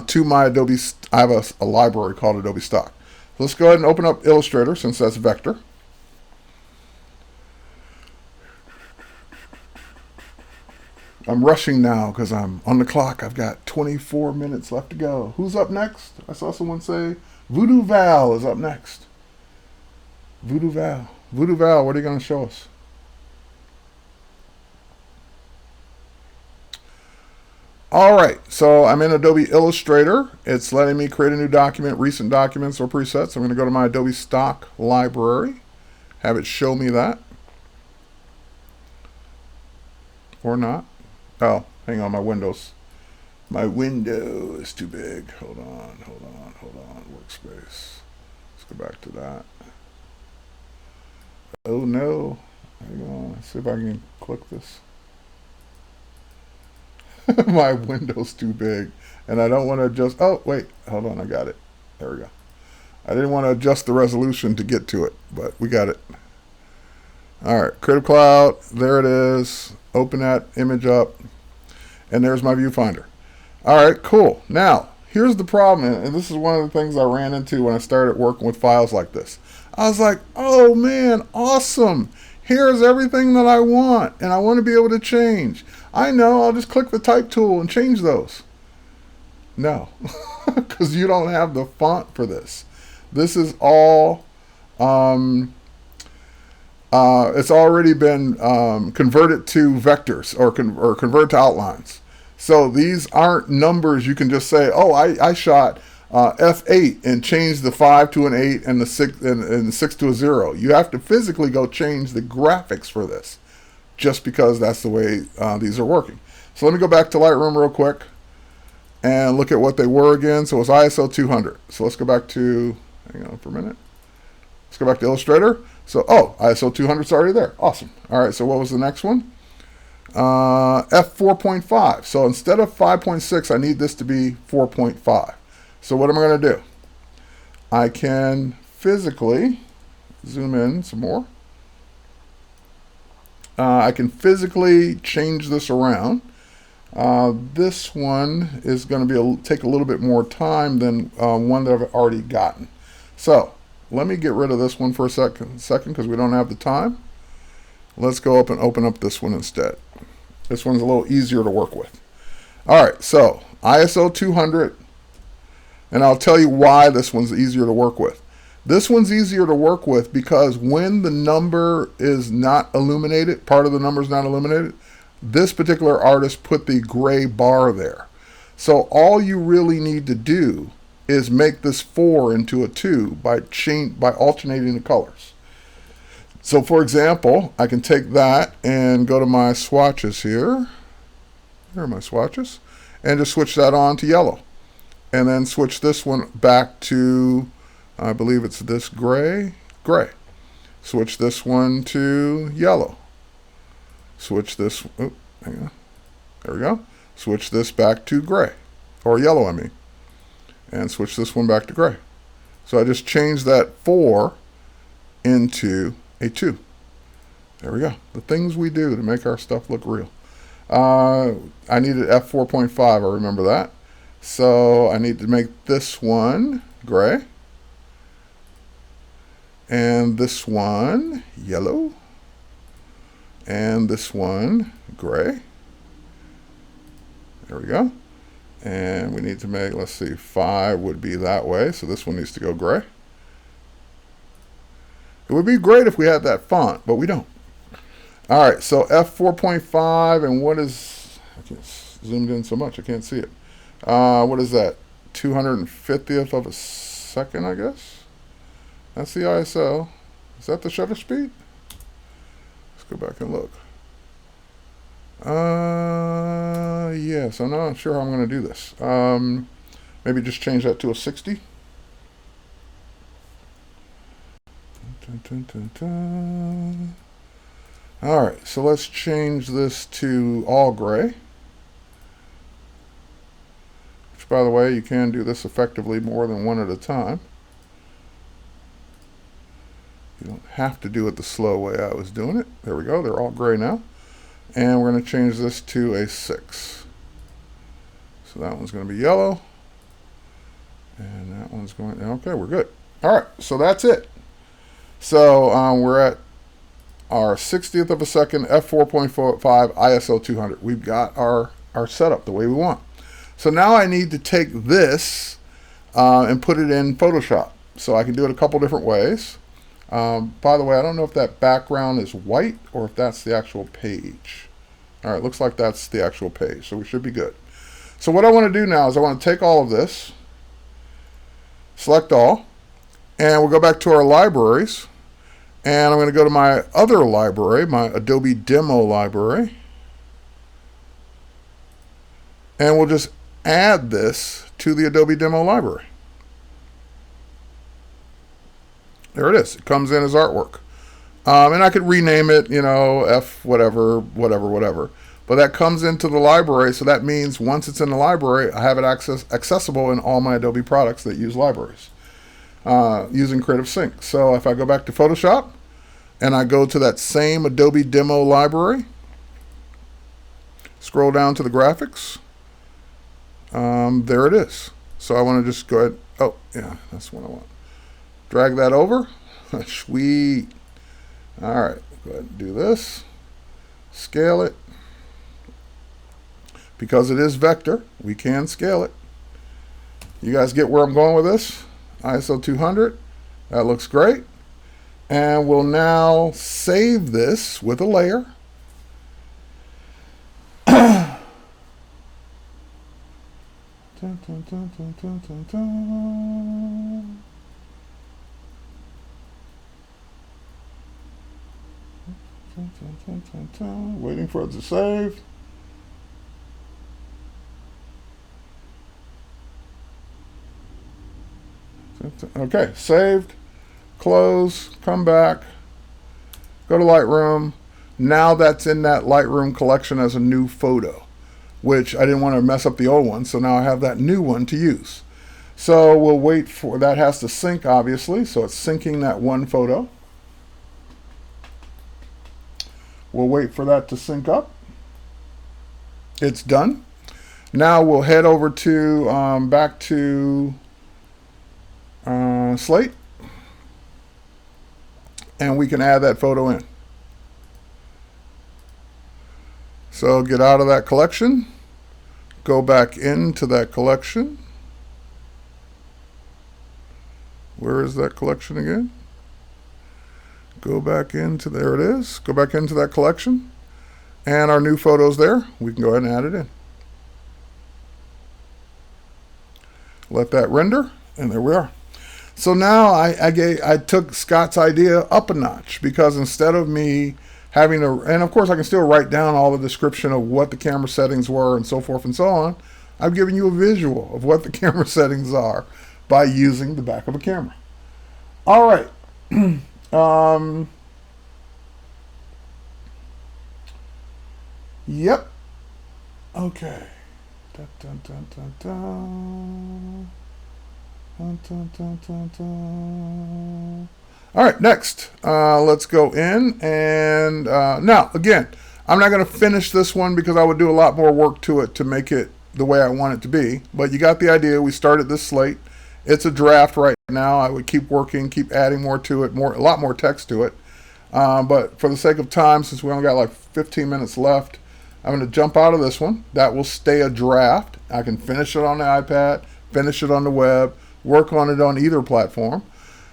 to my Adobe. I have a library called Adobe Stock. Let's go ahead and open up Illustrator since that's vector. I'm rushing now because I'm on the clock. I've got 24 minutes left to go. Who's up next? I saw someone say Voodoo Val is up next. Voodoo Val. Voodoo Val, what are you going to show us? All right, so I'm in Adobe Illustrator. It's letting me create a new document, recent documents or presets. I'm going to go to my Adobe Stock library, have it show me that. Or not. Oh, hang on, my window is too big. Hold on, workspace. Let's go back to that. Oh no. Hang on, let's see if I can click this. My window's too big. And I don't want to adjust. Oh, wait, hold on, I got it. There we go. I didn't want to adjust the resolution to get to it, but we got it. All right, Creative Cloud, there it is. Open that image up, and there's my viewfinder. All right, cool. Now, here's the problem, and this is one of the things I ran into when I started working with files like this. I was like, oh man, awesome. Here's everything that I want, and I want to be able to change. I know, I'll just click the type tool and change those. No, because you don't have the font for this. This is all, it's already been converted to vectors or converted to outlines. So these aren't numbers you can just say, oh, I shot F8 and change the 5 to an 8 and the 6 and the 6 to a 0. You have to physically go change the graphics for this, just because that's the way these are working. So let me go back to Lightroom real quick and look at what they were again. So it's ISO 200. So let's go back to, hang on for a minute. Let's go back to Illustrator. So, oh, ISO 200 is already there. Awesome. All right, so what was the next one? F4.5. So instead of 5.6, I need this to be 4.5. So what am I going to do? I can physically zoom in some more. I can physically change this around. This one is going to take a little bit more time than one that I've already gotten. So let me get rid of this one for a second because we don't have the time. Let's go up and open up this one instead. This one's a little easier to work with. All right, so ISO 200, and I'll tell you why this one's easier to work with. This one's easier to work with because when the number is not illuminated, part of the number is not illuminated, this particular artist put the gray bar there. So all you really need to do is make this 4 into a 2 by alternating the colors. So for example, I can take that and go to my swatches here. Here are my swatches. And just switch that on to yellow. And then switch this one back to, I believe it's this gray. Switch this one to yellow. Switch this, oh, hang on. There we go. Switch this back to gray, or yellow, I mean. And switch this one back to gray. So I just changed that 4 into a 2. There we go. The things we do to make our stuff look real. I needed F4.5, I remember that. So I need to make this one gray. And this one yellow. And this one gray. There we go. And we need to make, let's see, 5 would be that way. So this one needs to go gray. It would be great if we had that font, but we don't. All right, so f4.5, and what is, I can't zoomed in so much I can't see it. What is that? 250th of a second, I guess. That's the ISO. Is that the shutter speed? Let's go back and look. Yes, I'm not sure how I'm going to do this. Maybe just change that to a 60. Dun, dun, dun, dun. All right, so let's change this to all gray. Which, by the way, you can do this effectively more than one at a time. You don't have to do it the slow way I was doing it. There we go, they're all gray now. And we're going to change this to a 6. So that one's going to be yellow. And that one's going, okay, we're good. All right, so that's it. So we're at our 60th of a second, f4.5, ISO 200. We've got our setup the way we want. So now I need to take this and put it in Photoshop. So I can do it a couple different ways. By the way, I don't know if that background is white or if that's the actual page. All right, looks like that's the actual page, so we should be good. So what I want to do now is I want to take all of this, select all, and we'll go back to our libraries. And I'm going to go to my other library, my Adobe Demo library. And we'll just add this to the Adobe Demo library. There it is. It comes in as artwork. And I could rename it, you know, F whatever, whatever. But that comes into the library, so that means once it's in the library, I have it accessible in all my Adobe products that use libraries. Using Creative Sync. So if I go back to Photoshop and I go to that same Adobe Demo library, scroll down to the graphics, there it is. So I want to just go ahead, oh yeah, that's what I want. Drag that over, sweet. All right, go ahead and do this, scale it. Because it is vector, we can scale it. You guys get where I'm going with this? ISO 200, that looks great. And we'll now save this with a layer. Dun, dun, dun, dun, dun, dun, dun. Dun, dun, dun, dun, dun. Waiting for it to save. Okay, saved, close, come back, go to Lightroom. Now that's in that Lightroom collection as a new photo, which I didn't want to mess up the old one, so now I have that new one to use. So we'll wait for, that has to sync obviously, so it's syncing that one photo. We'll wait for that to sync up. It's done. Now we'll head over to, back to Slate, and we can add that photo in. So get out of that collection, go back into that collection. Where is that collection again? Go back into, there it is. Go back into that collection, and our new photo's there. We can go ahead and add it in. Let that render, and there we are. So now I took Scott's idea up a notch, because instead of me having to, and of course I can still write down all the description of what the camera settings were and so forth and so on, I've given you a visual of what the camera settings are by using the back of a camera. All right. Yep. Okay. Dun, dun, dun, dun, dun. Dun, dun, dun, dun, dun. All right, next, let's go in and now again, I'm not going to finish this one because I would do a lot more work to it to make it the way I want it to be, but you got the idea. We started this slate. It's a draft right now. I would keep working, keep adding more to it, a lot more text to it, but for the sake of time, since we only got like 15 minutes left, I'm going to jump out of this one. That will stay a draft. I can finish it on the iPad, finish it on the web, work on it on either platform.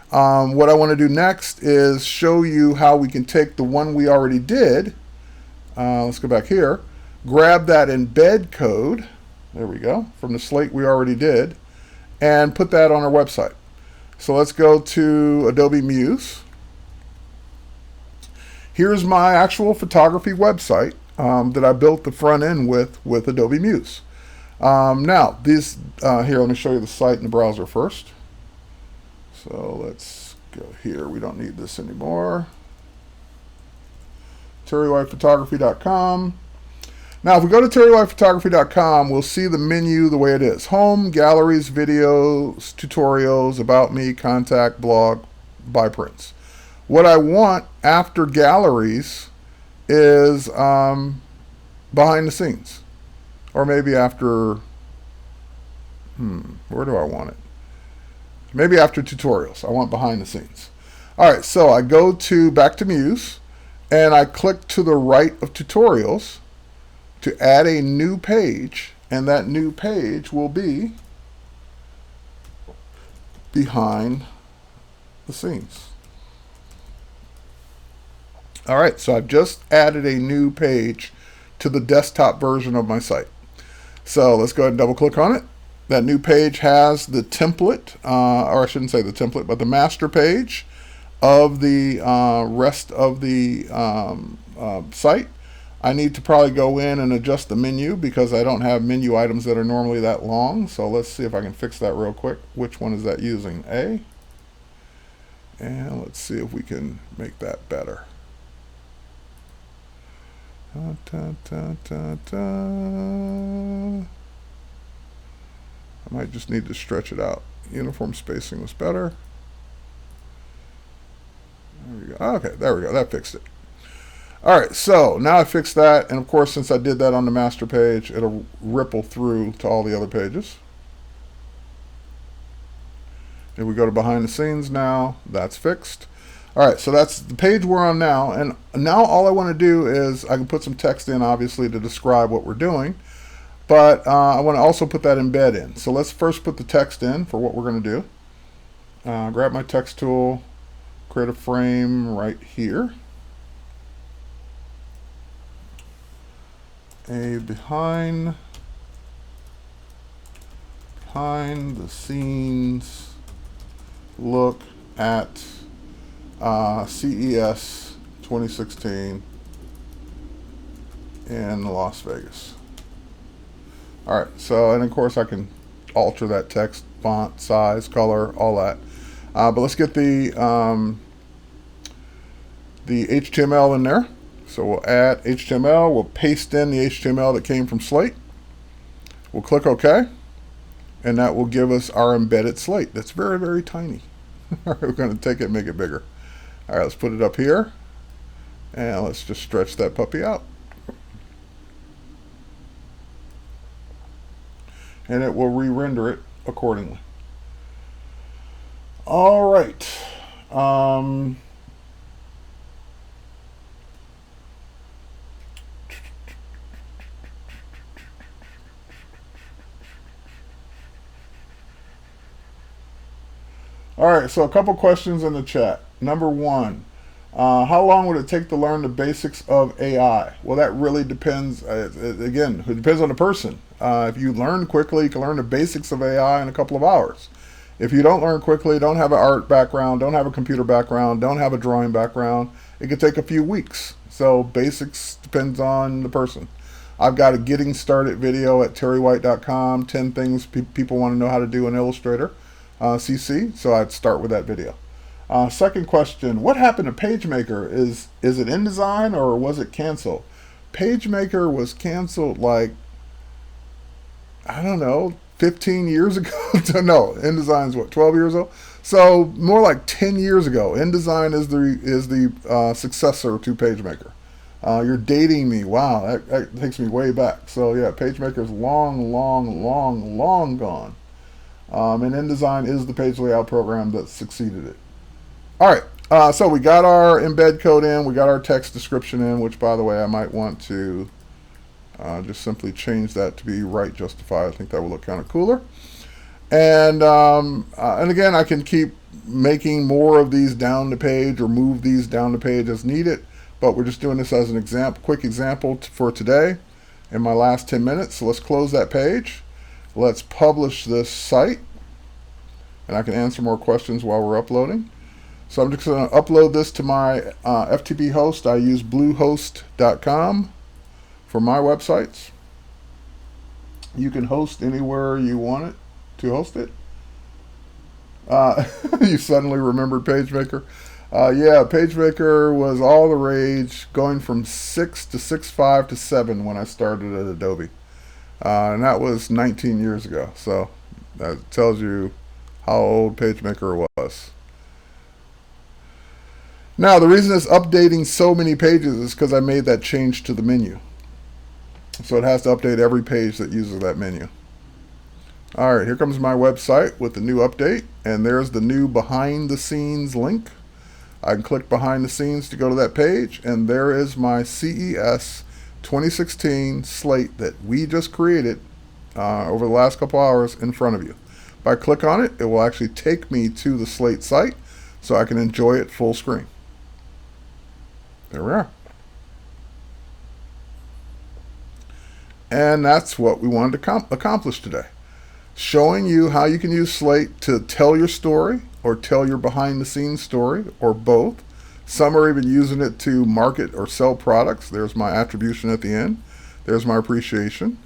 What I want to do next is show you how we can take the one we already did. Let's go back here. Grab that embed code. There we go. From the slate we already did. And put that on our website. So let's go to Adobe Muse. Here's my actual photography website that I built the front end with Adobe Muse. Now, these here, let me show you the site in the browser first. So let's go here. We don't need this anymore. TerryWhitePhotography.com. Now, if we go to TerryWhitePhotography.com, we'll see the menu the way it is. Home, galleries, videos, tutorials, about me, contact, blog, buy prints. What I want after galleries is behind the scenes. Or maybe after, where do I want it? Maybe after tutorials. I want behind the scenes. All right, so I go back to Muse, and I click to the right of tutorials to add a new page, and that new page will be behind the scenes. All right, so I've just added a new page to the desktop version of my site. So let's go ahead and double click on it. That new page has the template, or I shouldn't say the template, but the master page of the rest of the site. I need to probably go in and adjust the menu because I don't have menu items that are normally that long. So let's see if I can fix that real quick. Which one is that using? A. And let's see if we can make that better. I might just need to stretch it out. Uniform spacing was better. There we go. Okay, there we go. That fixed it. All right, so now I fixed that, and of course, since I did that on the master page, it'll ripple through to all the other pages. If we go to behind the scenes now, that's fixed. All right, so that's the page we're on now, and now all I want to do is I can put some text in, obviously, to describe what we're doing, but I want to also put that embed in. So let's first put the text in for what we're going to do. Grab my text tool, create a frame right here. A behind the scenes look at CES 2016 in Las Vegas. All right, so, and of course I can alter that text, font, size, color, all that. But let's get the HTML in there. So we'll add HTML, we'll paste in the HTML that came from Slate. We'll click OK, and that will give us our embedded slate. That's very, very tiny. All right, we're going to take it and make it bigger. All right, let's put it up here, and let's just stretch that puppy out. And it will re-render it accordingly. All right. All right, so a couple questions in the chat. Number one, how long would it take to learn the basics of AI? Well, that really depends. Again, it depends on the person. If you learn quickly, you can learn the basics of AI in a couple of hours. If you don't learn quickly, don't have an art background, don't have a computer background, don't have a drawing background, it could take a few weeks. So basics depends on the person. I've got a getting started video at terrywhite.com, 10 things people want to know how to do in Illustrator. CC, so I'd start with that video. Second question, what happened to PageMaker? Is it InDesign or was it canceled? PageMaker was canceled like, I don't know, 15 years ago. No, InDesign's what, 12 years old? So more like 10 years ago. InDesign is the successor to PageMaker. You're dating me. Wow, that takes me way back. So yeah, PageMaker's long gone. And InDesign is the page layout program that succeeded it. All right, so we got our embed code in, we got our text description in, which by the way, I might want to Just simply change that to be right justified. I think that will look kind of cooler. And again, I can keep making more of these down the page or move these down the page as needed. But we're just doing this as an example, quick example for today in my last 10 minutes. So let's close that page. Let's publish this site. And I can answer more questions while we're uploading. So I'm just going to upload this to my FTP host. I use bluehost.com for my websites. You can host anywhere you want it to host it. You suddenly remembered PageMaker. Yeah, PageMaker was all the rage, going from 6 to 6.5 to 7 when I started at Adobe. And that was 19 years ago. So that tells you how old PageMaker was. Now, the reason it's updating so many pages is because I made that change to the menu. So it has to update every page that uses that menu. All right, here comes my website with the new update. And there's the new behind the scenes link. I can click behind the scenes to go to that page, and there is my CES 2016 slate that we just created over the last couple hours in front of you. If I click on it, it will actually take me to the slate site so I can enjoy it full screen. There we are. And that's what we wanted to accomplish today. Showing you how you can use Slate to tell your story or tell your behind the scenes story, or both. Some are even using it to market or sell products. There's my attribution at the end. There's my appreciation.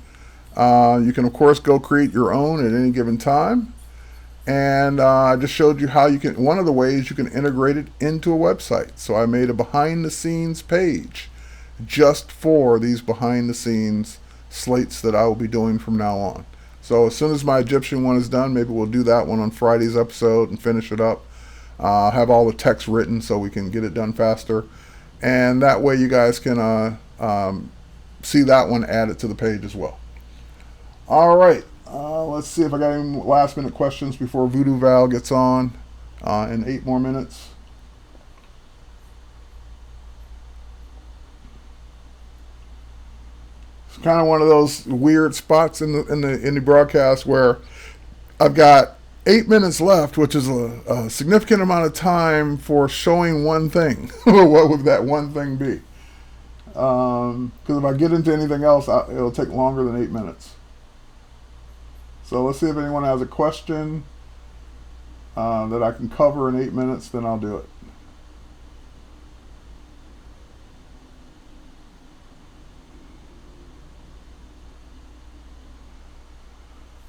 You can, of course, go create your own at any given time. And I just showed you how you can, one of the ways you can integrate it into a website. So I made a behind the scenes page just for these behind the scenes slates that I will be doing from now on. So as soon as my Egyptian one is done, maybe we'll do that one on Friday's episode and finish it up. Have all the text written so we can get it done faster. And that way you guys can see that one added to the page as well. All right. Let's see if I got any last minute questions before Voodoo Val gets on in 8 more minutes. It's kind of one of those weird spots in the broadcast where I've got 8 minutes left, which is a significant amount of time for showing one thing. What would that one thing be? Because if I get into anything else, it'll take longer than 8 minutes. So let's see if anyone has a question that I can cover in 8 minutes, then I'll do it.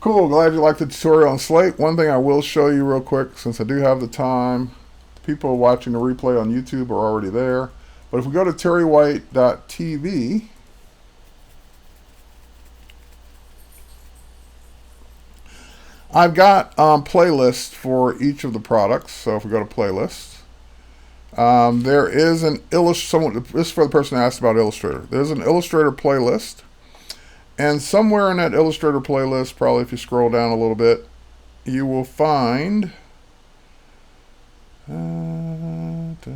Cool, glad you liked the tutorial on Slate. One thing I will show you real quick, since I do have the time, people watching the replay on YouTube are already there. But if we go to terrywhite.tv, I've got playlists for each of the products. So if we go to playlists, there is an Illustrator. This is for the person who asked about Illustrator. There's an Illustrator playlist. And somewhere in that Illustrator playlist, probably if you scroll down a little bit, you will find let's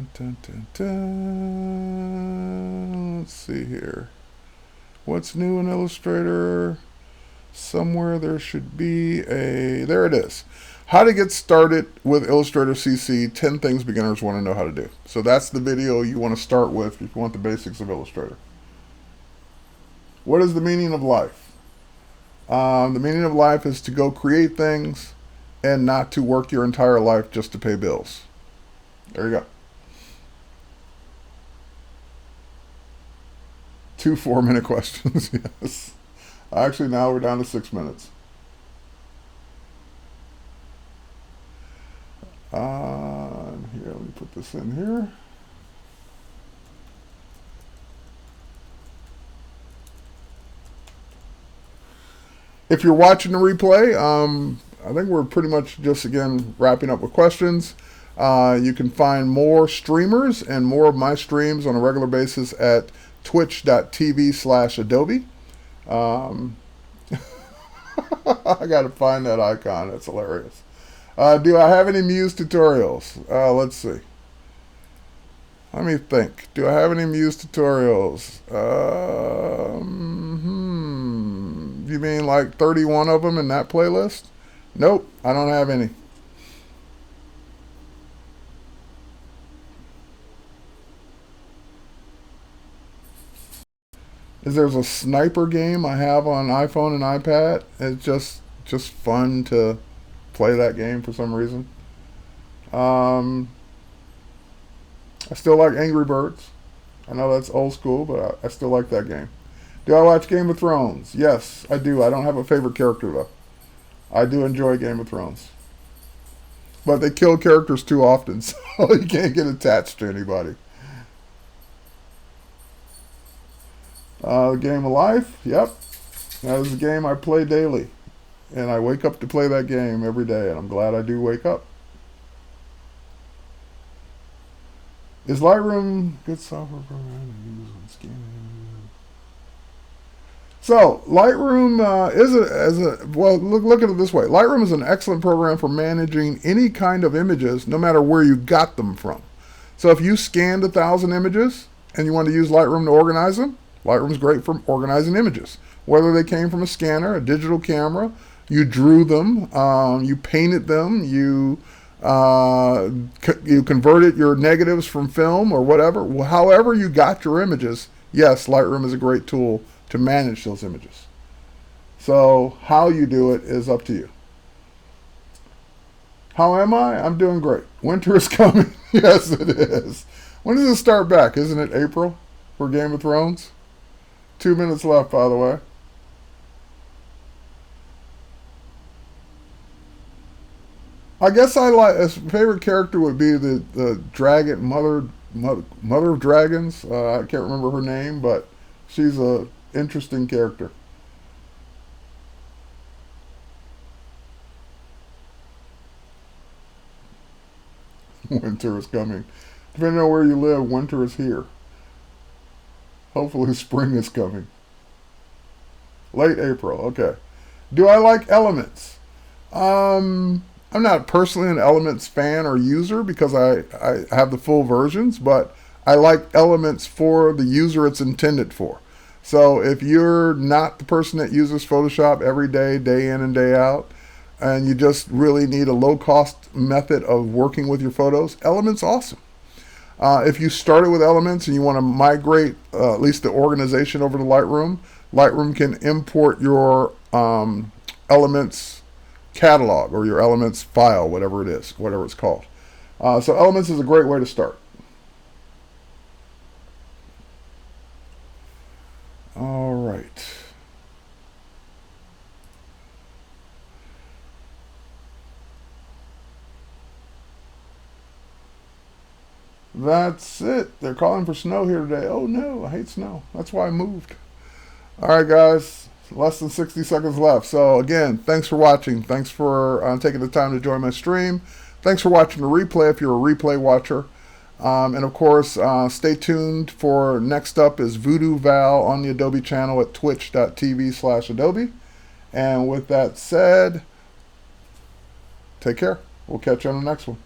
see here. What's new in Illustrator? Somewhere there should be there it is. How to get started with Illustrator CC, 10 things beginners want to know how to do. So that's the video you want to start with if you want the basics of Illustrator. What is the meaning of life? The meaning of life is to go create things and not to work your entire life just to pay bills. There you go. 2 4-minute questions, yes. Actually, now we're down to 6 minutes. Here, let me put this in here. If you're watching the replay, I think we're pretty much just, again, wrapping up with questions. You can find more streamers and more of my streams on a regular basis at twitch.tv/Adobe. I got to find that icon. That's hilarious. Do I have any Muse tutorials? Let's see. Let me think. Do I have any Muse tutorials? You mean like 31 of them in that playlist? Nope, I don't have any. Is there's a sniper game I have on iPhone and iPad. It's just fun to play that game for some reason. Um, I still like Angry Birds. I know that's old school, but I still like that game. Do I watch Game of Thrones? Yes, I do. I don't have a favorite character though. I do enjoy Game of Thrones, but they kill characters too often, so you can't get attached to anybody. Game of Life. Yep, that is a game I play daily, and I wake up to play that game every day, and I'm glad I do wake up. Is Lightroom good software program to use on scanning? So Lightroom is a well. Look at it this way. Lightroom is an excellent program for managing any kind of images, no matter where you got them from. So if you scanned 1,000 images and you want to use Lightroom to organize them, Lightroom's great for organizing images. Whether they came from a scanner, a digital camera, you drew them, you painted them, you converted your negatives from film or whatever. However you got your images, yes, Lightroom is a great tool to manage those images. So how you do it is up to you. How am I? I'm doing great. Winter is coming. Yes, it is. When does it start back? Isn't it April for Game of Thrones? 2 minutes left, by the way. I guess I like a favorite character would be the dragon mother of dragons. I can't remember her name, but she's a interesting character. Winter is coming. Depending on where you live, winter is here. Hopefully, spring is coming. Late April. Okay. Do I like Elements? I'm not personally an Elements fan or user because I have the full versions, but I like Elements for the user it's intended for. So if you're not the person that uses Photoshop every day, day in and day out, and you just really need a low cost method of working with your photos, Elements awesome. If you started with Elements and you want to migrate at least the organization over to Lightroom, Lightroom can import your Elements catalog or your Elements file, whatever it is, whatever it's called. So Elements is a great way to start. All right. That's it. They're calling for snow here today. Oh no, I hate snow. That's why I moved. All right, guys. Less than 60 seconds left. So again, thanks for watching. Thanks for taking the time to join my stream. Thanks for watching the replay if you're a replay watcher. And of course, stay tuned for next up is Voodoo Val on the Adobe channel at twitch.tv/Adobe. And with that said, take care. We'll catch you on the next one.